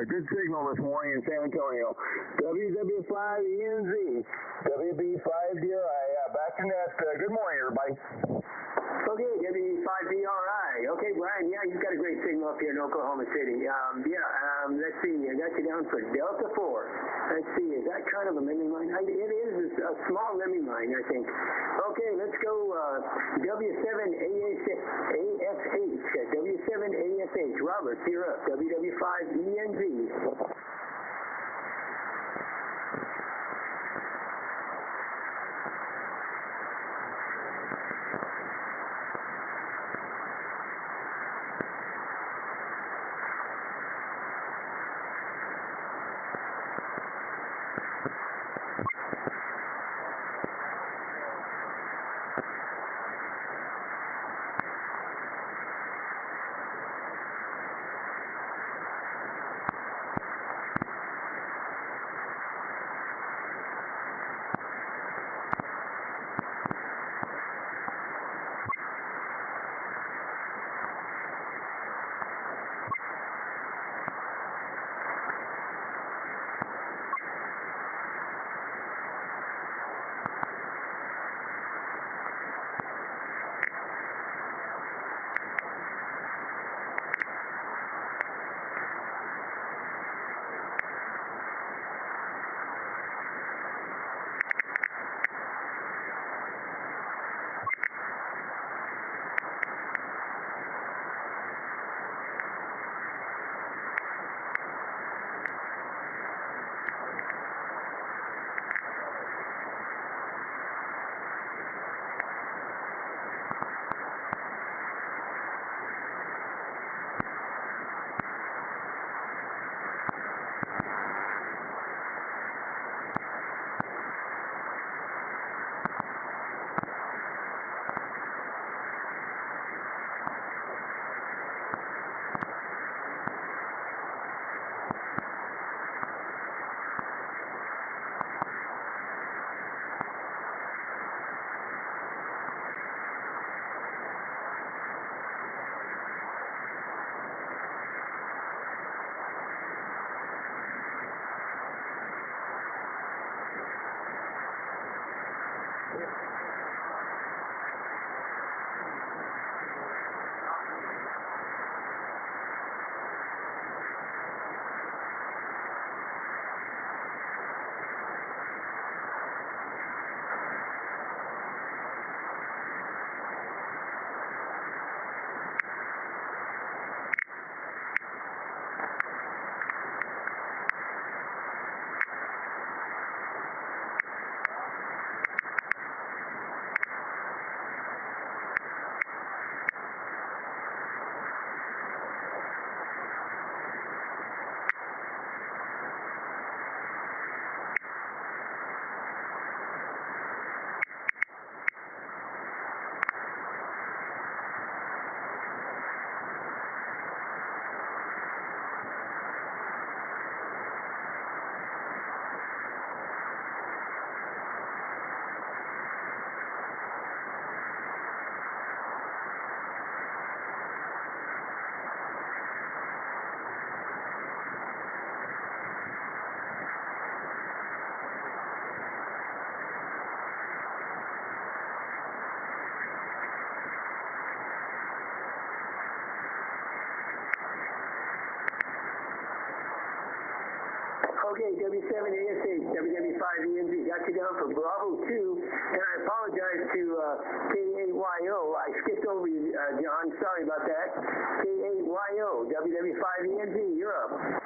Good signal this morning in San Antonio. WW5ENZ, WB5DRI. Back to net. Good morning, everybody.
Okay, W5DRI. Okay, Brian, yeah, you've got a great signal up here in Oklahoma City. Let's see, I got you down for Delta 4. Let's see, is that kind of a lemming line? It is a small lemming line, I think. Okay, let's go W7ASH. W7ASH. Robert, you're up. WW5ENZ. Okay, W7ASH, WW5ENZ, got you down for Bravo 2, and I apologize to K8YO. I skipped over you, John. Sorry about that. K8YO, WW5ENZ, you're up.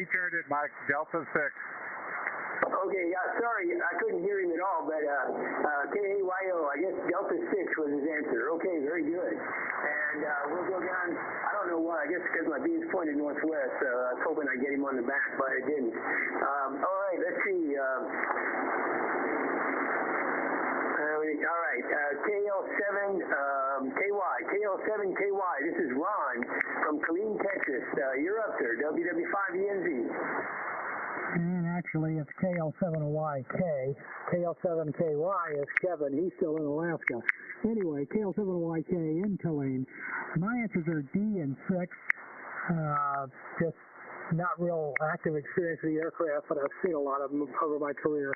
He turned it, Mike. Delta 6.
Okay, sorry, I couldn't hear him at all, but KAYO, I guess Delta 6 was his answer. Okay, very good. And we'll go down, I don't know why, I guess because my beam's pointed northwest, so I was hoping I'd get him on the back, but I didn't. All right, let's see. All right, KL7KY, this is Ron from Killeen, Texas. You're up, sir, WW5ENZ.
And actually, it's KL7YK. KL7KY is Kevin. He's still in Alaska. Anyway, KL7YK in Killeen. My answers are D and 6. Just not real active experience with the aircraft, but I've seen a lot of them over my career.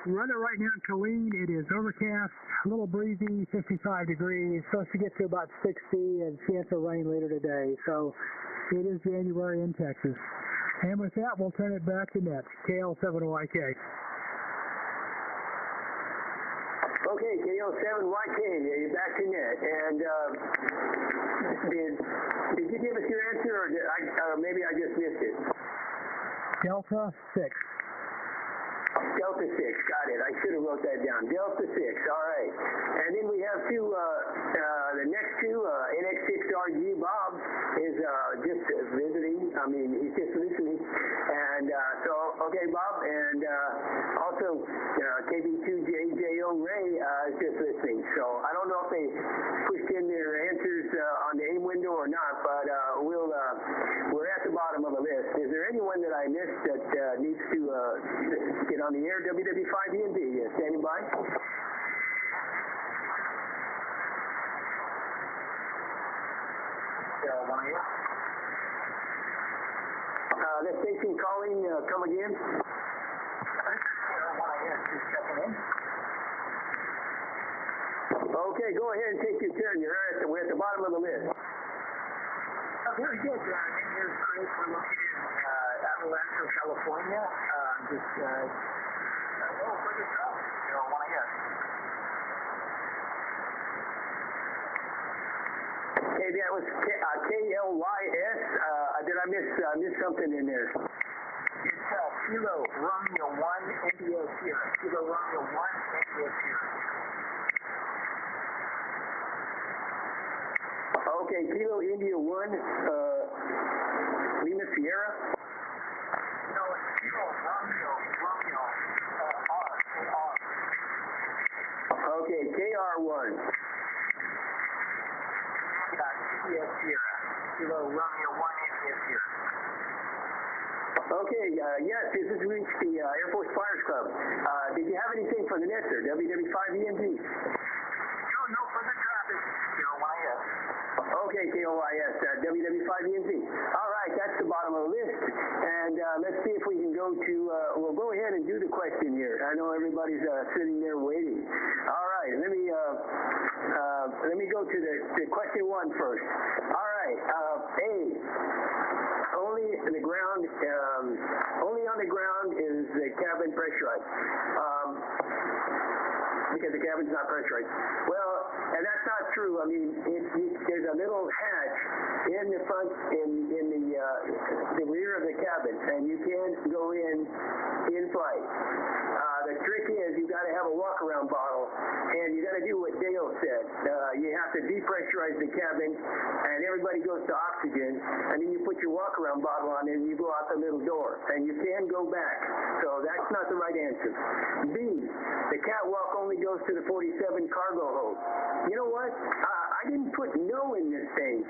Weather right now in Killeen, it is overcast, a little breezy, 55 degrees, supposed to get to about 60 and chance of rain later today. So it is January in Texas. And with that, we'll turn it back to Net, KL7YK.
Okay, KL7YK, you're back to Net. And did you give us your answer, or maybe I just missed it?
Delta 6.
Delta 6, got it. I should have wrote that down. Delta 6, all right. And then we have two, the next two, NX6RG Bob is just visiting. I mean, he's just listening. And so, okay, Bob. And also, KB2JJO Ray is just listening. So I don't know if they pushed in their answers on the AIM window or not, but we're at the bottom of the list. Is there anyone that I missed that needs to get on the air? WW5ENZ, standing by. That station calling, come again. Okay, go ahead and take your turn. We're at the bottom of the list.
Very good. Here's Chris. We're located in Avalon, California. Just for yourself. You don't want to hear.
Hey, that was KLYS. Did I miss something in there?
It's Kilo Romeo 1 India Sierra. Kilo Romeo 1 India Sierra.
Okay, Kilo India 1 Lima Sierra.
No, it's Kilo Romeo R.
Okay, KR1.
India Sierra. Kilo Romeo 1 India Sierra.
Okay, yes, this has reached the Air Force Flyers Club. Did you have anything for the net, sir? WW5ENZ.
No further traffic.
Okay, KOIS, WW5ENZ. All right, that's the bottom of the list. And let's see if we can go to, we'll go ahead and do the question here. I know everybody's sitting there waiting. All right, let me go to the question one first. All right, A, only on the ground is the cabin pressurized. Because the cabin's not pressurized. Well, and that's not true. I mean, there's a little hatch in the front, in the rear of the cabin, and you can go in flight. The trick is you got to have a walk-around bottle, and you got to do what Dale said. You have to depressurize the cabin, and everybody goes to oxygen, and then you put your walk-around bottle on, and you go out the middle door, and you can go back. So that's not the right answer. B, the catwalk only goes to the 47 cargo hold. You know what? I didn't put no in this thing.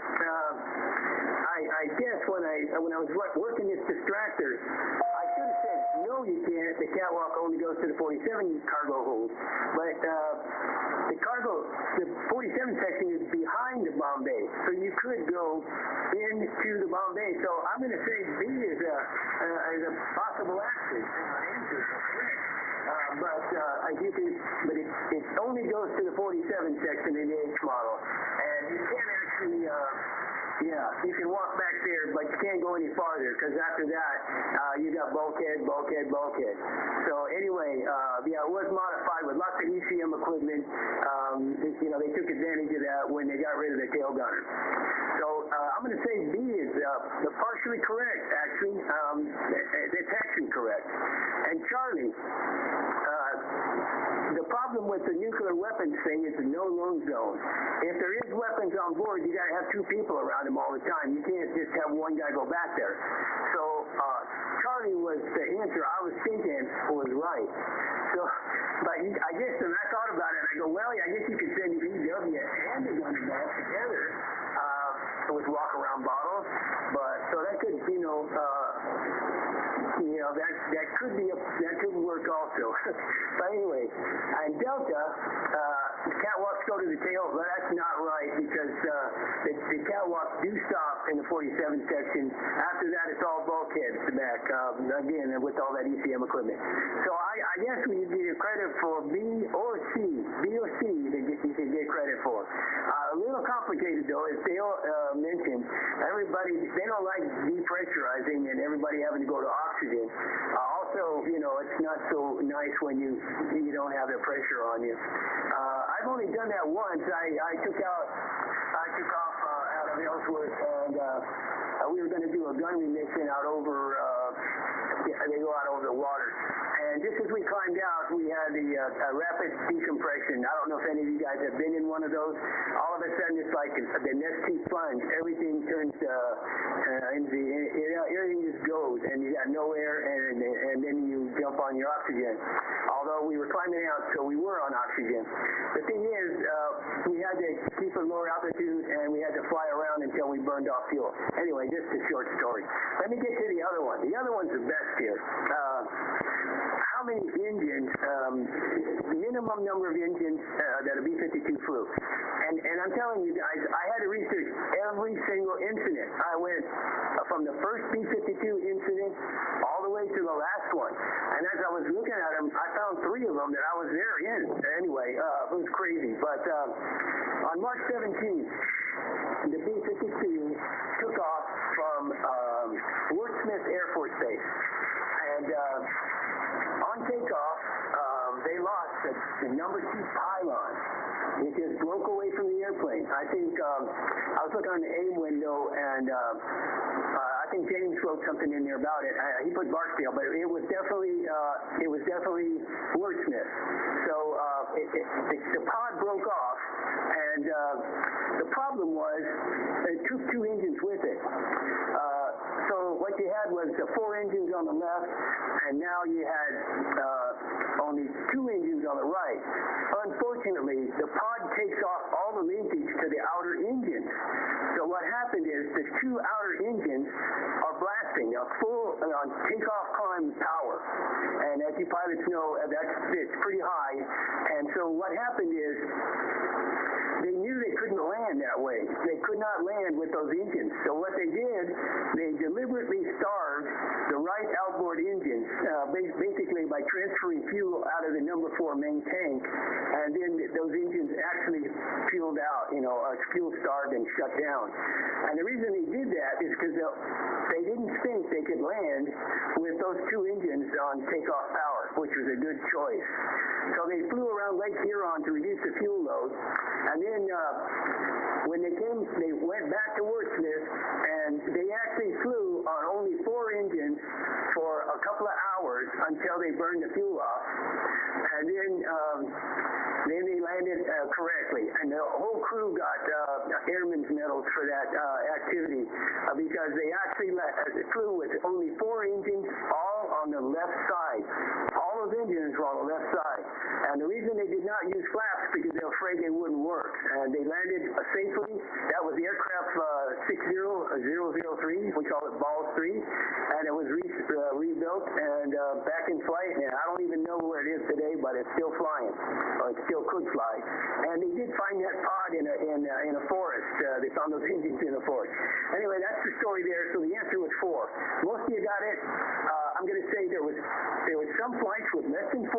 I guess when I was working this distractor, I should have said, no, you can't. The catwalk only goes to the 47 cargo hold. But the 47 section is behind the bomb bay, so you could go into the bomb bay. So I'm going to say B is a possible answer. But it only goes to the 47 section in the H model, and you can't actually Yeah, you can walk back there, but you can't go any farther because after that, you got bulkhead. So anyway, yeah, it was modified with lots of ECM equipment. They took advantage of that when they got rid of the tail gunner. So I'm going to say B is partially correct, actually. It's actually correct. And Charlie, the problem with the nuclear weapons thing is the no lone zone. If there is weapons on board, you got to have two people around them all the time. You can't just have one guy go back there. So Charlie was the answer I was thinking was right. So, but I guess when I thought about it, I go, well, I guess you could send EW and the gun ball together with walk-around bottles. But so that could, that could work also. But anyway, and Delta, catwalks go to the tail, but that's not right because the catwalks do stop in the 47 section. After that, it's all bulkheads back, again, with all that ECM equipment. So I guess we need to get credit for B or C you can get credit for. A little complicated, though, as Dale mentioned. They don't like depressurizing and everybody having to go to oxygen. Also, it's not so nice when you don't have the pressure on you. I've only done that once. I took off out of Ellsworth, and we were going to do a gun remission out over. They go out over the water. And just as we climbed out, we had a rapid decompression. I don't know if any of you guys have been in one of those. All of a sudden, it's like the nesting sponge. Everything turns everything just goes, and you got no air, and then you jump on your oxygen. Although we were climbing out, so we were on oxygen. The thing is, we had to keep a lower altitude, and we had to fly around until we burned off fuel. Anyway, just a short story. Let me get to the other one. The other one's the best here. How many engines, minimum number of engines that a B-52 flew? And I'm telling you guys, I had to research every single incident. I went from the first B-52 incident all the way to the last one. And as I was looking at them, I found 3 of them that I was there in. Anyway, it was crazy. But on March 17th, the B-52 took off from Fort Smith Air Force Base. And on takeoff, they lost the number 2 pylon. It just broke away from the airplane. I think I was looking on the AIM window, and I think James wrote something in there about it. He put Barksdale, but it was definitely Wordsmith. So the pod broke off, and the problem was it took 2 engines with it. So what you had was the 4 engines on the left, and now you had only 2 engines on the right. Unfortunately, the pod takes off all the linkage to the outer engines. So what happened is the 2 outer engines are blasting a full takeoff climb power. And as you pilots know, it's pretty high. And so what happened is they knew they couldn't land that way. They could not land with those engines. So what they did, they deliberately starved the right outboard engines, basically by transferring fuel out of the number 4 main tank, and then those engines actually fueled out, fuel starved and shut down. And the reason they did that is because they didn't think they could land with those 2 engines on takeoff power, which was a good choice. So they flew around Lake Huron to reduce the fuel load, and then when they went back to Wordsmith, and they actually flew on only 4 engines for a couple of hours until they burned the fuel off, and then they landed correctly, and the whole crew got airman's medals for that activity because they actually flew with only 4 engines, all on the left side. All those engines were on the left side, and the reason they did not use flaps because they were afraid they wouldn't work, and they landed safely. That was the aircraft 60003, we call it Balls 3, and it was rebuilt and back in flight, and I don't even know where it is today, but it's still flying, or it still could fly. And they did find that pod in a forest. They found those engines in a forest. Anyway, that's the story there. So the answer was 4. Most of you got it. I'm going to say there was some flights with less than 4,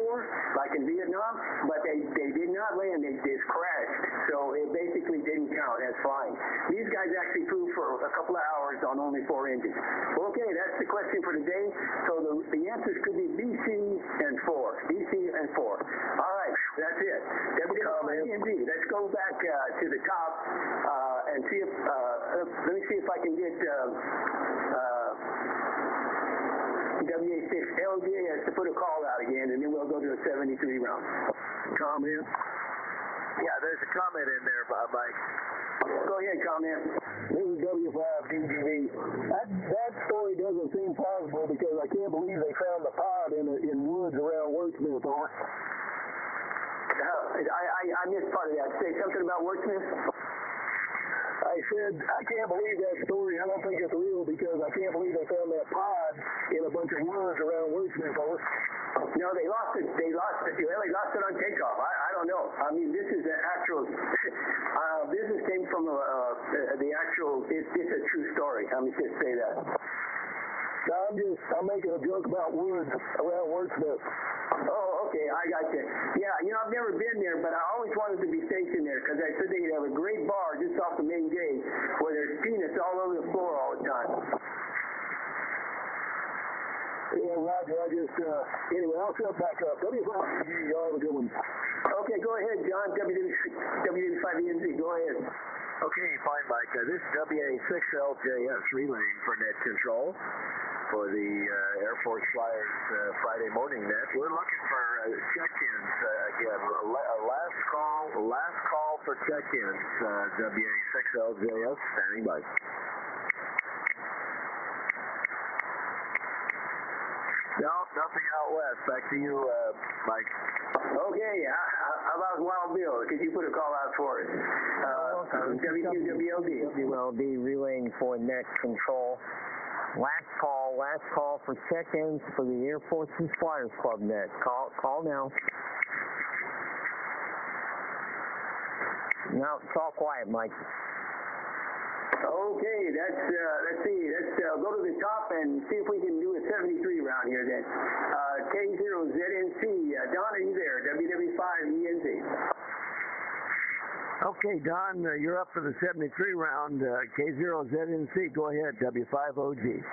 like in Vietnam, but they did not land. They just crashed. So it basically didn't count as flying. These guys actually flew for a couple of hours on only 4 engines. Okay, that's the question for today. So the answers could be BC and 4. BC and 4. All right, that's it. WW5ENZ. Let's go back to the top and see if, let me see if I can get WA6LJS to put a call out again, and then we'll go to a 73 round.
Comment? Yeah, there's a comment in there, Mike.
Go ahead, comment.
This is W5ENZ. That story doesn't seem plausible because I can't believe they found the pod in woods around Wordsmith.
I missed part of that. Say something about Wordsmith?
I said, I can't believe that story. I don't think it's real because I can't believe they found that pod in a bunch of woods around Wordsmith.
No, they lost it. Well, they lost it on takeoff. I don't know. I mean, this is an actual. This came from the actual. It's a true story. I'm just gonna say that.
No, I'm making a joke about woods around Wordsmith.
Oh, okay, I got you. Yeah, I've never been there, but I always wanted to be stationed there because I said they'd have a great bar just off the main gate where there's peanuts all over the floor all the time.
Yeah, Roger, anyway, I'll shut back up. W5ENZ, y'all have a good one.
Okay, go ahead, John. WW5ENZ, go ahead.
Okay, fine, Mike. This is WA6LJS relaying for net control for the Air Force Flyers Friday morning net. We're looking for check-ins again. Last call for check-ins. WA6LJS standing by. No, nothing out west. Back to you, Mike.
Okay, how about Wild Bill? Could you put a call out for us? WQWLD.
WLD relaying for net control. Last call for check-ins for the Air Force's Flyers Club net. Call now. No, it's all quiet, Mike.
Okay, let's see. Let's go to the top and see if we can do a 73 round here then. K0ZNC. Don, are you there? WW5ENZ.
Okay, Don, you're up for the 73 round. K0ZNC. Go ahead, W5OG.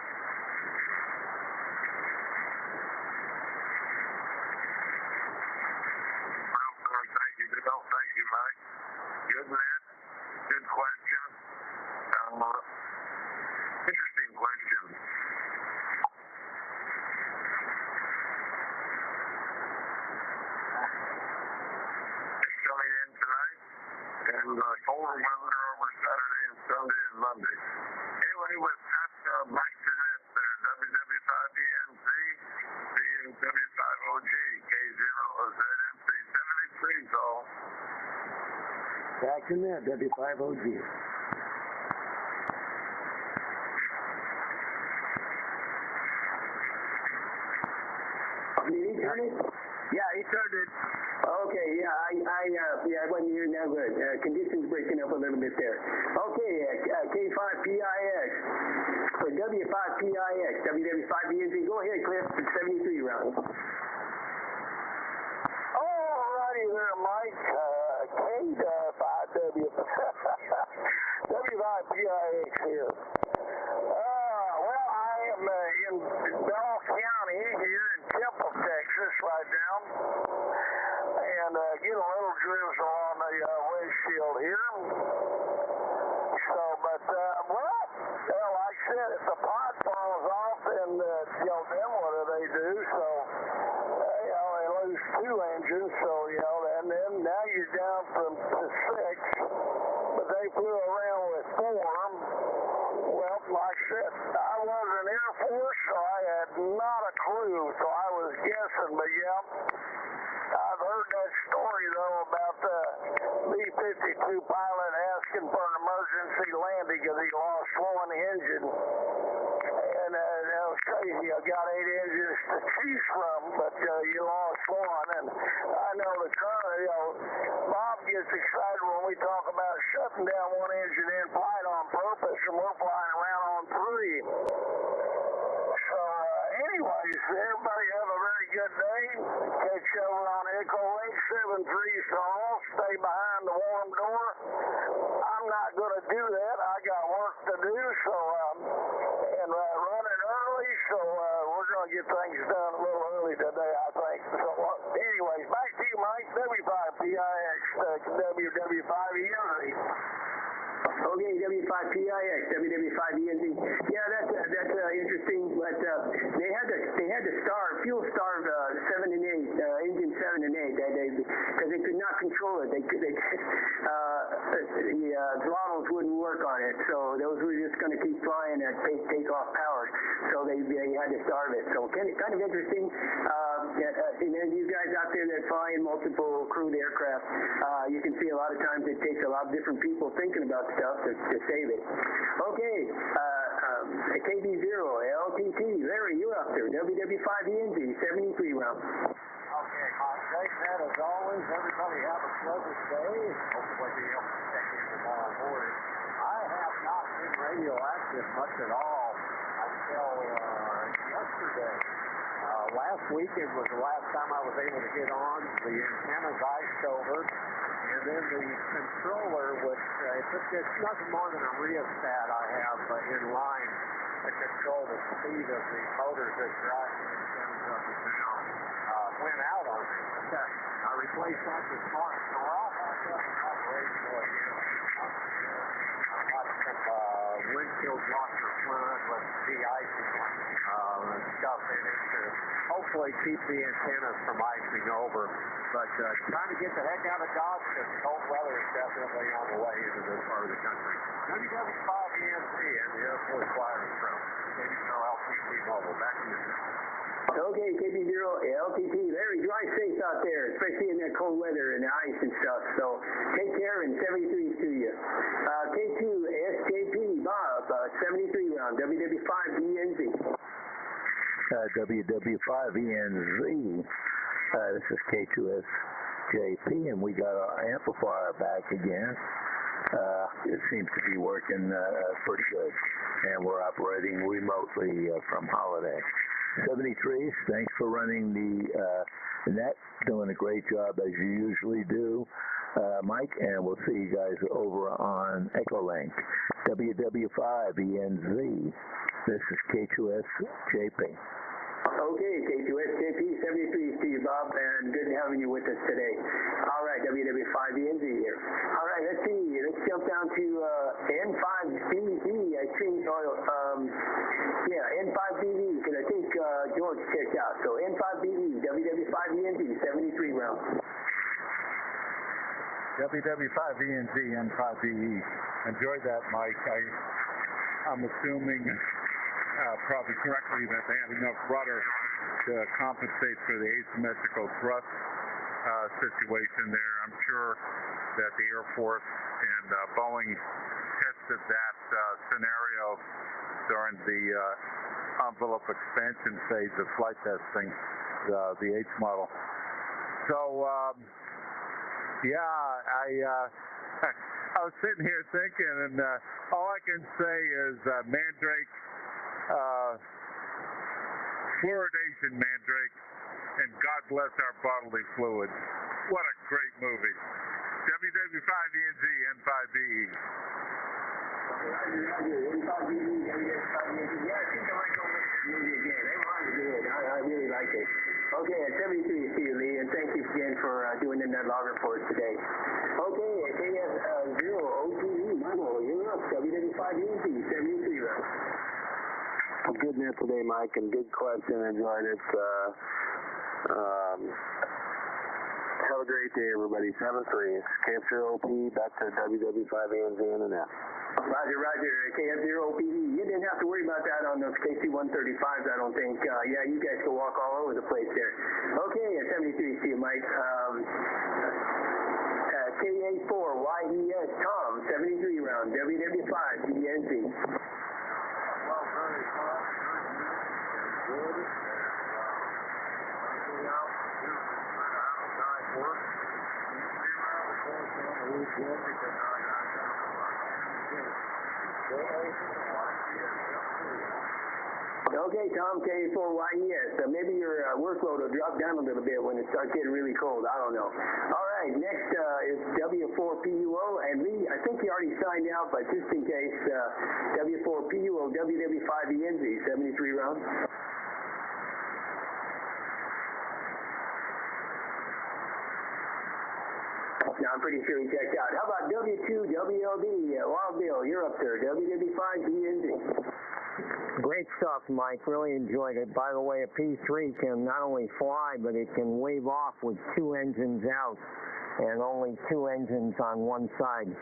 Thank you, Mike. Good man. Good question. Interesting question. It's coming in tonight, and colder weather over Saturday and Sunday and Monday. Anyway, with that, Mikes Net, WW5ENZ, W5OG, K0ZNC, 73 call.
Back to net, W5OG.
Did he turn it?
Yeah, he turned it.
Okay, I wasn't hearing that good. Conditions breaking up a little bit there. Okay, K5PIX for W5PIX, WW5ENZ. Go ahead, Cliff, for 73 round.
Alrighty there, Mike. K5W. W5PIX here. Well, I am in Bell County here in Temple, Texas right now. And get a little drizzle on the windshield here. So, but, like I said, if the pod falls off, then what do they do? So, they lose 2 engines, so, and then now you're down from 6, but they flew around with 4. Well, like I said, I was in Air Force, so I had not a clue, so I was guessing, but I've heard that story, though, about the B-52 pilot asking for an emergency landing because he lost 1 engine. And that was crazy. I got 8 engines to choose from, but you lost 1. And I know Bob gets excited when we talk about shutting down 1 engine in flight on purpose, and we're flying around on 3. So, anyways, everybody have a very good day. Catch you over on on Echo Link 73 Saul. Stay behind the warm door. I'm not going to do that. I got work to do, so and running early, so we're going to get things done a little early today, I think. So anyways, back to you, Mike. W5PIX, WW5ENZ.
Okay, W5PIX, WW5ENZ. Yeah, that's interesting. But they had to fuel starve 7 and 8, engine 7 and 8 that day because they could not control it. The throttles wouldn't work on it, so those were just going to keep flying at takeoff power. So they had to starve it. So kind of interesting. And you guys out there that fly in multiple crewed aircraft, you can see a lot of times it takes a lot of different people thinking about stuff to save it. Okay, KB0, LTT, Larry, you're up there. WW5ENZ, 73 round.
Okay, Mikes Net, as always, everybody have a pleasant day. Hopefully be able to check in tomorrow morning. I have not been radioactive much at all until yesterday. Last weekend was the last time I was able to get on. The antennas iced over, and then the controller, which it's nothing more than a rheostat I have in line to control the speed of the motors that drive the antennas up and down, went out on me. I replaced that this morning, so we're all back up and operational again. I got some windshield washer fluid with de-icing stuff in it to hopefully keep the antennas from icing over. But trying to get the heck out of Dodge because cold weather is definitely on the way into this part of the country. WW5ENZ and the Air Force Flyers Pro. KB0 LTT Mobile. Back to you, sir.
Okay, KB0 LTT. Larry, drive safe out there, especially in that cold weather and the ice and stuff. So take care, and 73 to you. K2 SJP Bob, 73 round, WW5ENZ.
WW5ENZ. This is K2SJP, and we got our amplifier back again. It seems to be working pretty good, and we're operating remotely from Holiday. 73s, thanks for running the net, doing a great job as you usually do, Mike, and we'll see you guys over on Echolink. WW5ENZ, this is K2SJP.
Okay, K2SJP, 73 to you, Bob, and good having you with us today. All right, WW5ENZ here. All right, let's see. Let's jump down to N5BE, I think. N5BE, because I think George checked out. So N5BE, WW5ENZ, 73 round.
WW5ENZ, N5BE. Enjoyed that, Mike. I'm assuming probably correctly that they had enough rudder to compensate for the asymmetrical thrust situation there. I'm sure that the Air Force and Boeing tested that scenario during the envelope expansion phase of flight testing, the H model. So, I was sitting here thinking, and all I can say is Mandrake, fluoridation Mandrake, and God bless our bodily fluids. What a great movie. WW5ENZ, N5BE.
I really like it. Okay, at 73, see you, Lee, and thank you again for doing in that logger for us today. Okay, at KF0 OTE, Michael, you're up. WW5ENZ, 73 round.
Good net today, Mike, and good question. Enjoyed it. Have a great day, everybody. 7-3. KF0OP, back to WW5ENZ in the net.
Roger, KF0OPE. You didn't have to worry about that on those KC-135s, I don't think. You guys can walk all over the place there. Okay, at 73, see you, Mike. KA4YES, Tom, 73 round, WW5ENZ.
Well, very fun, good.
Okay, Tom, K4YES. Maybe your workload will drop down a little bit when it starts getting really cold. I don't know. All right, next is W4PUO, and Lee, I think he already signed out, but just in case, W4PUO, WW5ENZ, 73 rounds. No, I'm pretty sure he checked out. How about W2WLD, Wild Bill, you're up there, WW5ENZ.
Great stuff, Mike. Really enjoyed it. By the way, a P3 can not only fly, but it can wave off with 2 engines out and only 2 engines on one side.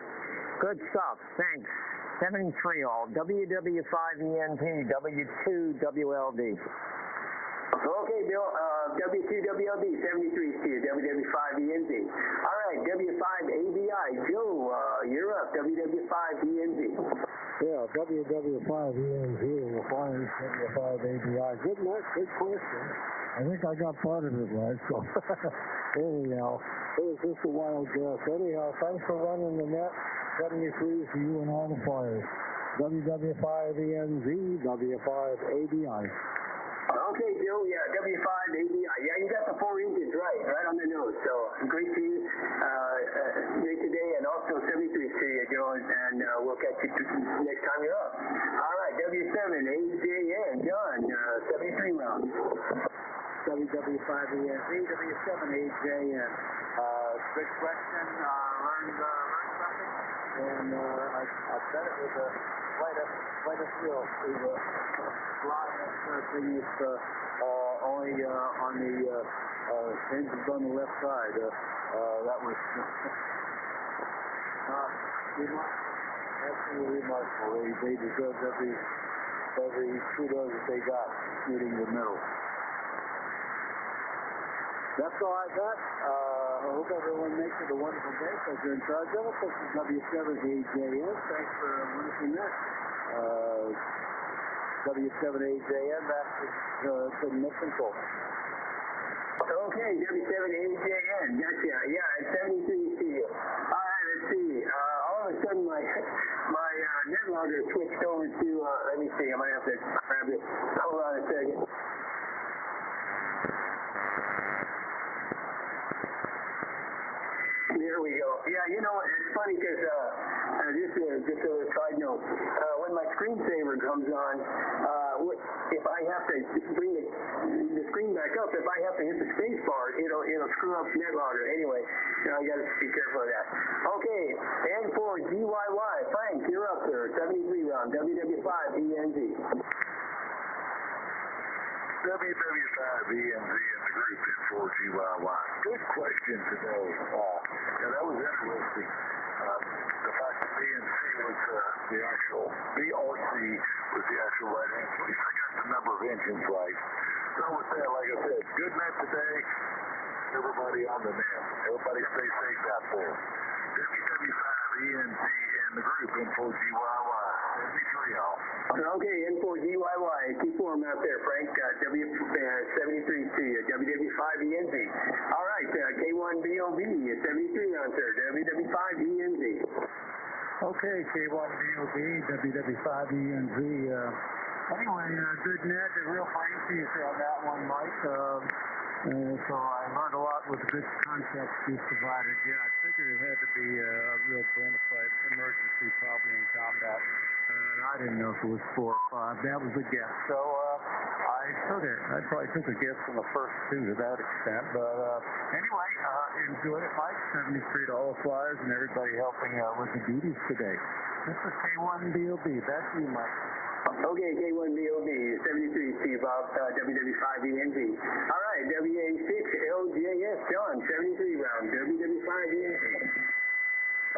Good stuff. Thanks. 73 all. WW5ENZ, W2WLD.
Okay, Bill. W2WLD, 73 to you, WW5ENZ. All right, W5ABI, Joe, you're up, WW5ENZ.
Yeah, WW5ENZ and the Flyers W5ABI. Good match, good question. I think I got part of it right, so anyhow, it was just a wild guess. Anyhow, thanks for running the net. 73 to you and all the Flyers. WW5ENZ, W5ABI.
Okay, Joe, yeah, W5ABI. Yeah, you got the 4 engines right on the nose. So great to you, great today, and also 73 to you, Joe, and we'll catch you next time you're up. All right, W7AJN, John, 73 rounds.
WW5ENZ, W7AJN. Good question. Learned something, and I bet it was quite a thrill to fly that thing is only on the engines on the left side. That was absolutely remarkable. They deserved every kudos that they got, shooting the middle. That's all I got. I hope everyone makes it a wonderful day because you're in charge of it. This is W7AJN. Thanks for a wonderful net. W7AJN, that's the net control.
Okay, W7AJN, gotcha. Yeah, it's 73 to you. All right, let's see. All of a sudden, my net logger switched over to, let me see, I might have to grab it. Hold on a second. There we go. Yeah, you know, it's funny because just a side note, when my screensaver comes on, if I have to bring the screen back up, if I have to hit the space bar, it'll screw up NetLogger. Anyway, you got to be careful of that. Okay, N4GYY, Frank, you're up there, 73 round, WW5ENZ.
WW5ENZ in the group N4GYY. Good question today. That was interesting. The fact that BNC was the actual, BRC was the actual right answer. At least I got the number of engines right. So with that, like I said, good net today. Everybody on the net. Everybody stay safe out there. WW5ENZ in the group N4GYY. 73 all.
Okay, N4GYY. Keep warm out there, Frank. W73 to you. WW5ENZ. All right, K1BOB, 73 round, sir. WW5ENZ.
Okay, K1BOB, WW5ENZ. Anyway, good net, a real fine piece on that one, Mike. So I learned a lot with the good context you provided. Yeah, I figured it had to be a real bona fide emergency, probably in combat. I didn't know if it was 4 or 5. That was a guess. So I took it. I probably took a guess from the first 2 to that extent. But anyway, enjoyed it, Mike. 73 to all the Flyers and everybody helping with the duties today. This is K1BOB. Back to you, Mike.
Okay, K1BOB, 73 Steve Bob, WW5ENZ. All right, WA6LJS, John, 73 round, WW5ENZ.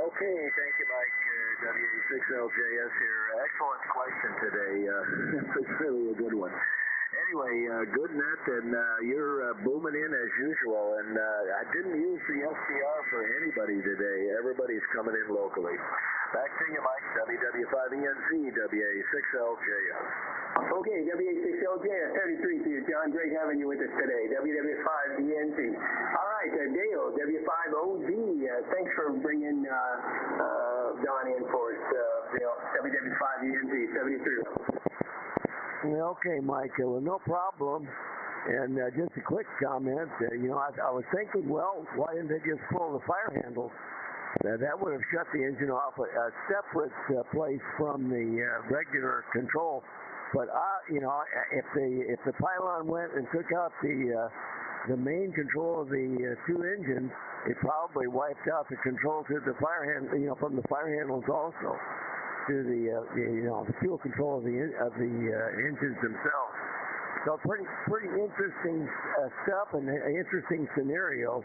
Okay, thank you, Mike. WA6LJS here. Excellent question today. It's really a good one. Anyway, good net, and you're booming in as usual. And I didn't use the SCR for anybody today. Everybody's coming in locally. Back to you, Mike. WW5ENZ, WA6LJS.
Okay, WA6LJS, 33 to you, John. Great having you with us today. WW5ENZ. All right, Dale, W5OD. Thanks for bringing Don in for us. Dale, WW5ENZ, 73.
Okay, Mike. Well, no problem. And just a quick comment. I was thinking, well, why didn't they just pull the fire handle? That would have shut the engine off a separate place from the regular control. But if the pylon went and took out the main control of the two engines, it probably wiped out the control to the fire handle, from the fire handles also to the fuel control of the engines themselves. So pretty interesting stuff and an interesting scenario.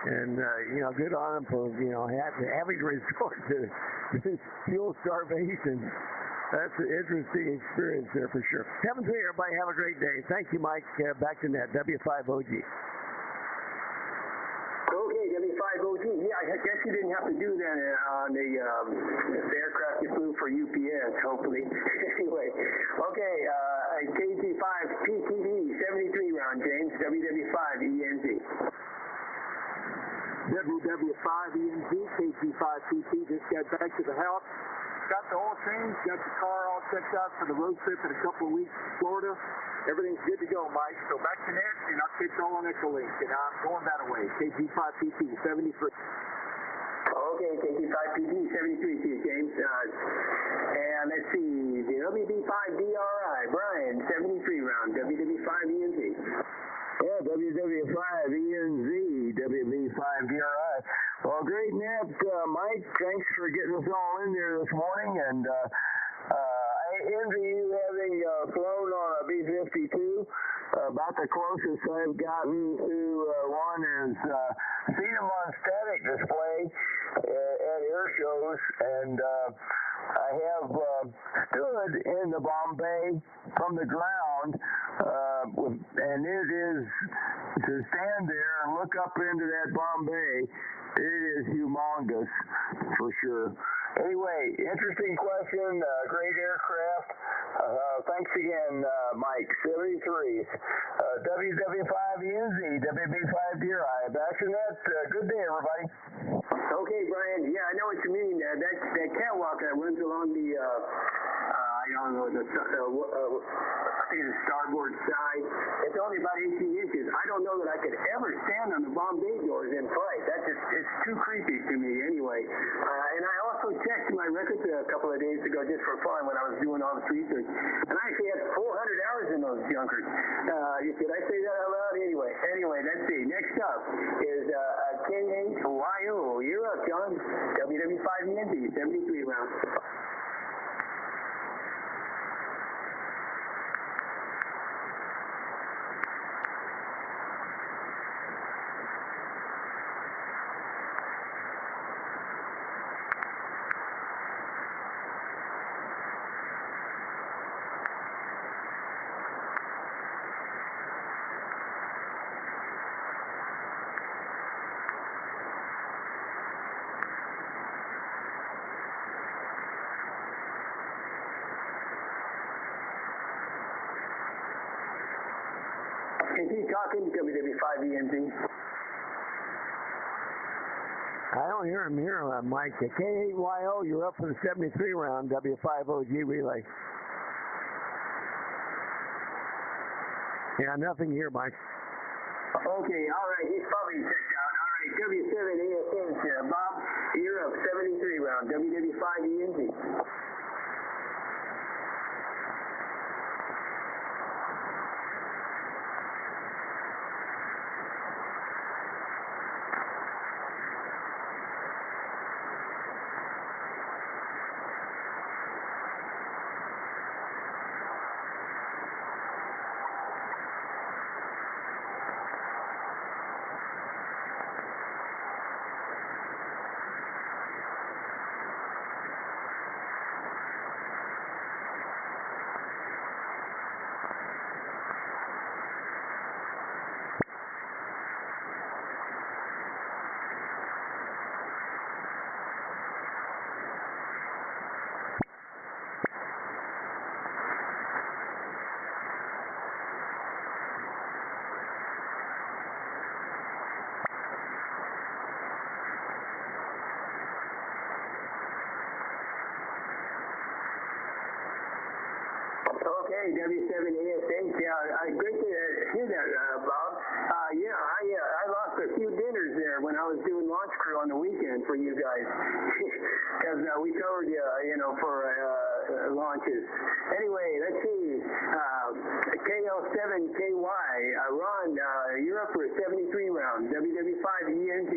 And, good on them for, having resort to fuel starvation. That's an interesting experience there for sure. 7-3, everybody have a great day. Thank you, Mike. Back to net, W5OG.
Okay, W5OG. Yeah, I guess you didn't have to do that on the aircraft you flew for UPS, hopefully. Anyway, okay, KG5 PTD 73 round, James, WW5ENZ.
WW5ENZ, KG5PT, just got back to the house. Got the oil change, got the car all checked out for the road trip in a couple of weeks to Florida. Everything's good to go, Mike. So back to net, and I'll catch you all on Echolink. And I'm going that way. KG5PT, 73.
Okay, KG5PT, 73 to you, James. And let's see, the WB5DRI, Brian, 73 round, WW5ENZ.
Yeah, WW5ENZ, WB5DRI. Well, great net, Mike. Thanks for getting us all in there this morning. And I envy you having flown on a B-52. About the closest I've gotten to one is seen them on static display at air shows. And I have stood in the Bombay from the ground, and it is to stand there and look up into that Bombay. It is humongous, for sure. Anyway, interesting question. Great aircraft. Thanks again, Mike. 73s. WW5ENZ, WB5DRI. Back to net. Good day, everybody.
Okay, Brian. Yeah, I know what you mean. That catwalk that runs along the, I don't know, I think the starboard side. It's only about 18 inches. I don't know that I could ever stand on the Bombay doors in flight. It's too creepy to me anyway. And I also checked my records a couple of days ago just for fun when I was doing all this research. And I actually had 400 hours in those junkers. Did I say that out loud? Anyway, let's see. Next up is KHYO. You're up, John. WW5ENZ, 73 round. Is he talking WW5ENZ?
I don't hear him here, Mike. K8YO, you're up for the 73 round W5OG relay. Yeah, nothing here, Mike.
Okay, all right. He's probably checked out. All right, W7ASH, Bob, you're up 73 round WW5ENZ. Hey, W7ENZ. Yeah, great to hear that, Bob. I lost a few dinners there when I was doing launch crew on the weekend for you guys, because we covered for launches. Anyway, let's see. KL7KY. Ron, you're up for a 73 round. WW5ENZ.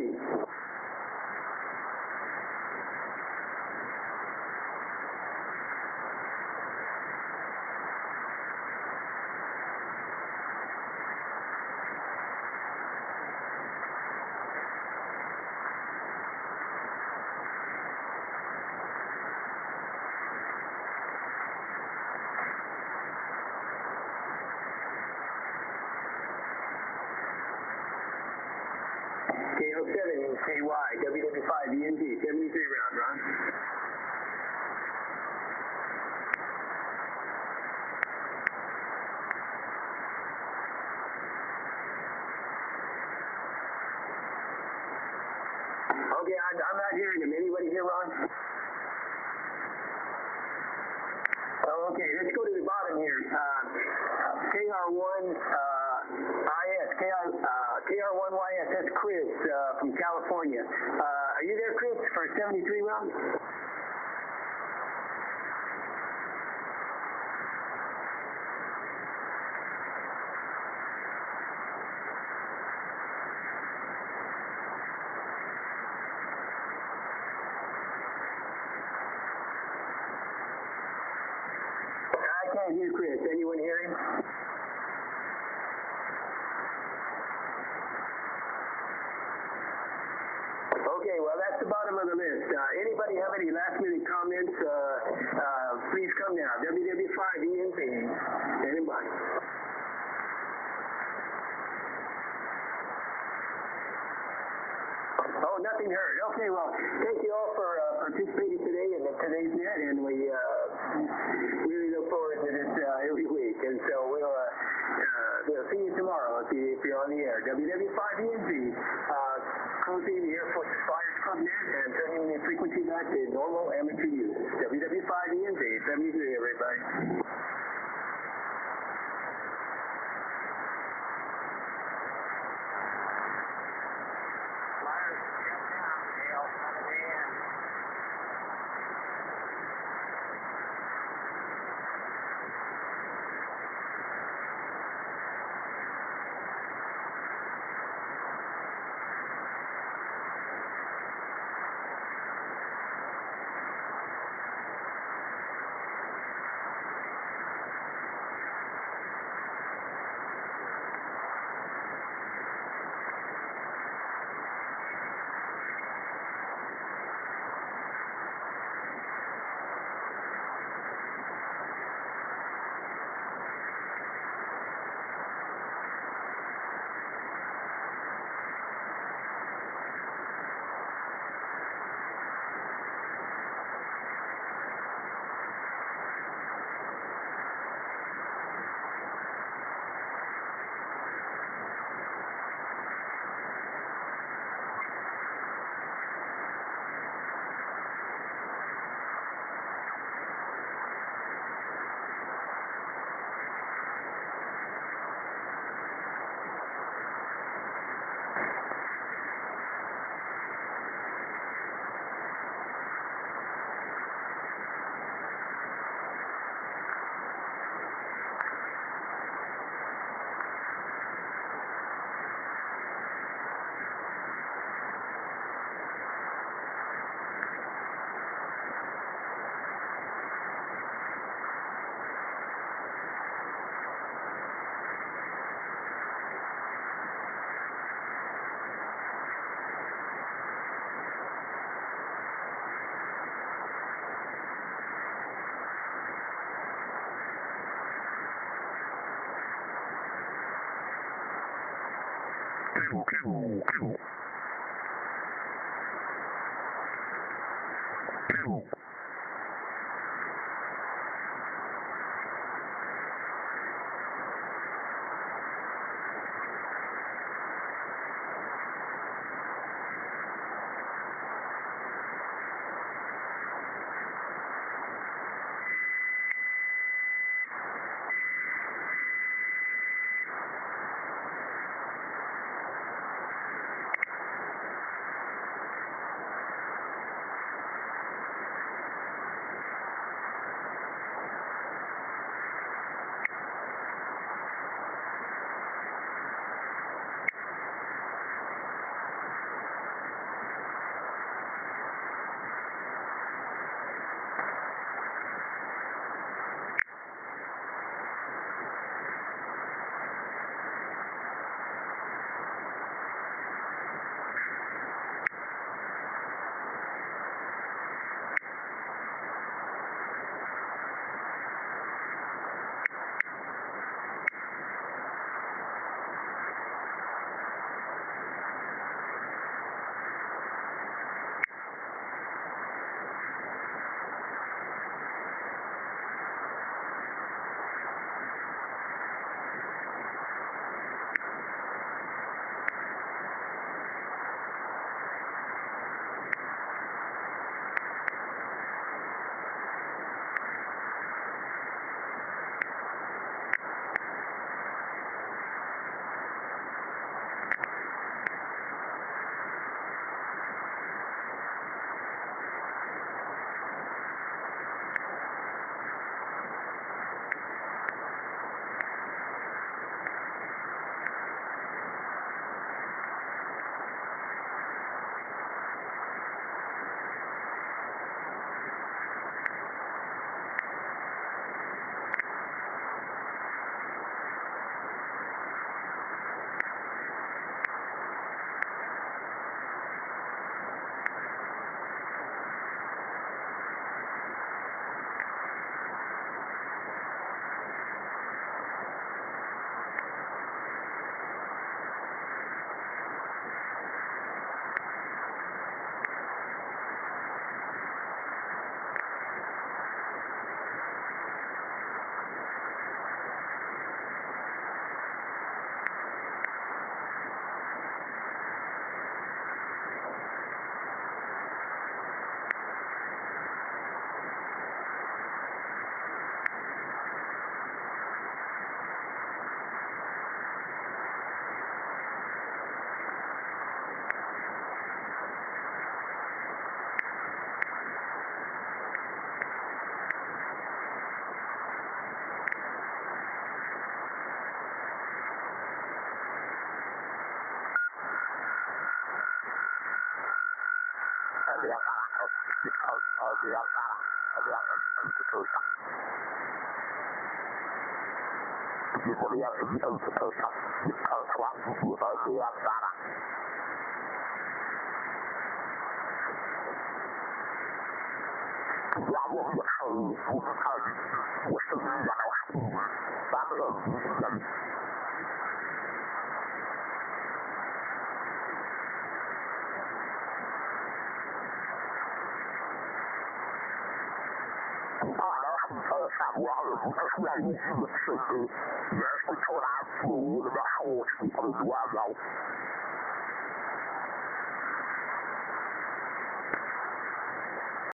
KL7KY, WW5ENZ, 73 round, Ron. Okay, I'm not hearing him. Anybody here, Ron? Oh, okay, let's go to the bottom here. KR1YS, that's Chris from California. Are you there, Chris, for 73 rounds? I can't hear Chris. Anyone hear him? Okay, well, that's the bottom of the list. Anybody have any last-minute comments? Please come now. WW5ENZ. Anybody? Oh, nothing heard. Okay, well, thank you all for participating today in today's net, and we really look forward to this every week. And so we'll see you tomorrow if you're on the air. WW5ENZ, closing the Air Force Flyers Club net and turning the frequency back to normal amateur use. WW5ENZ, 73, everybody.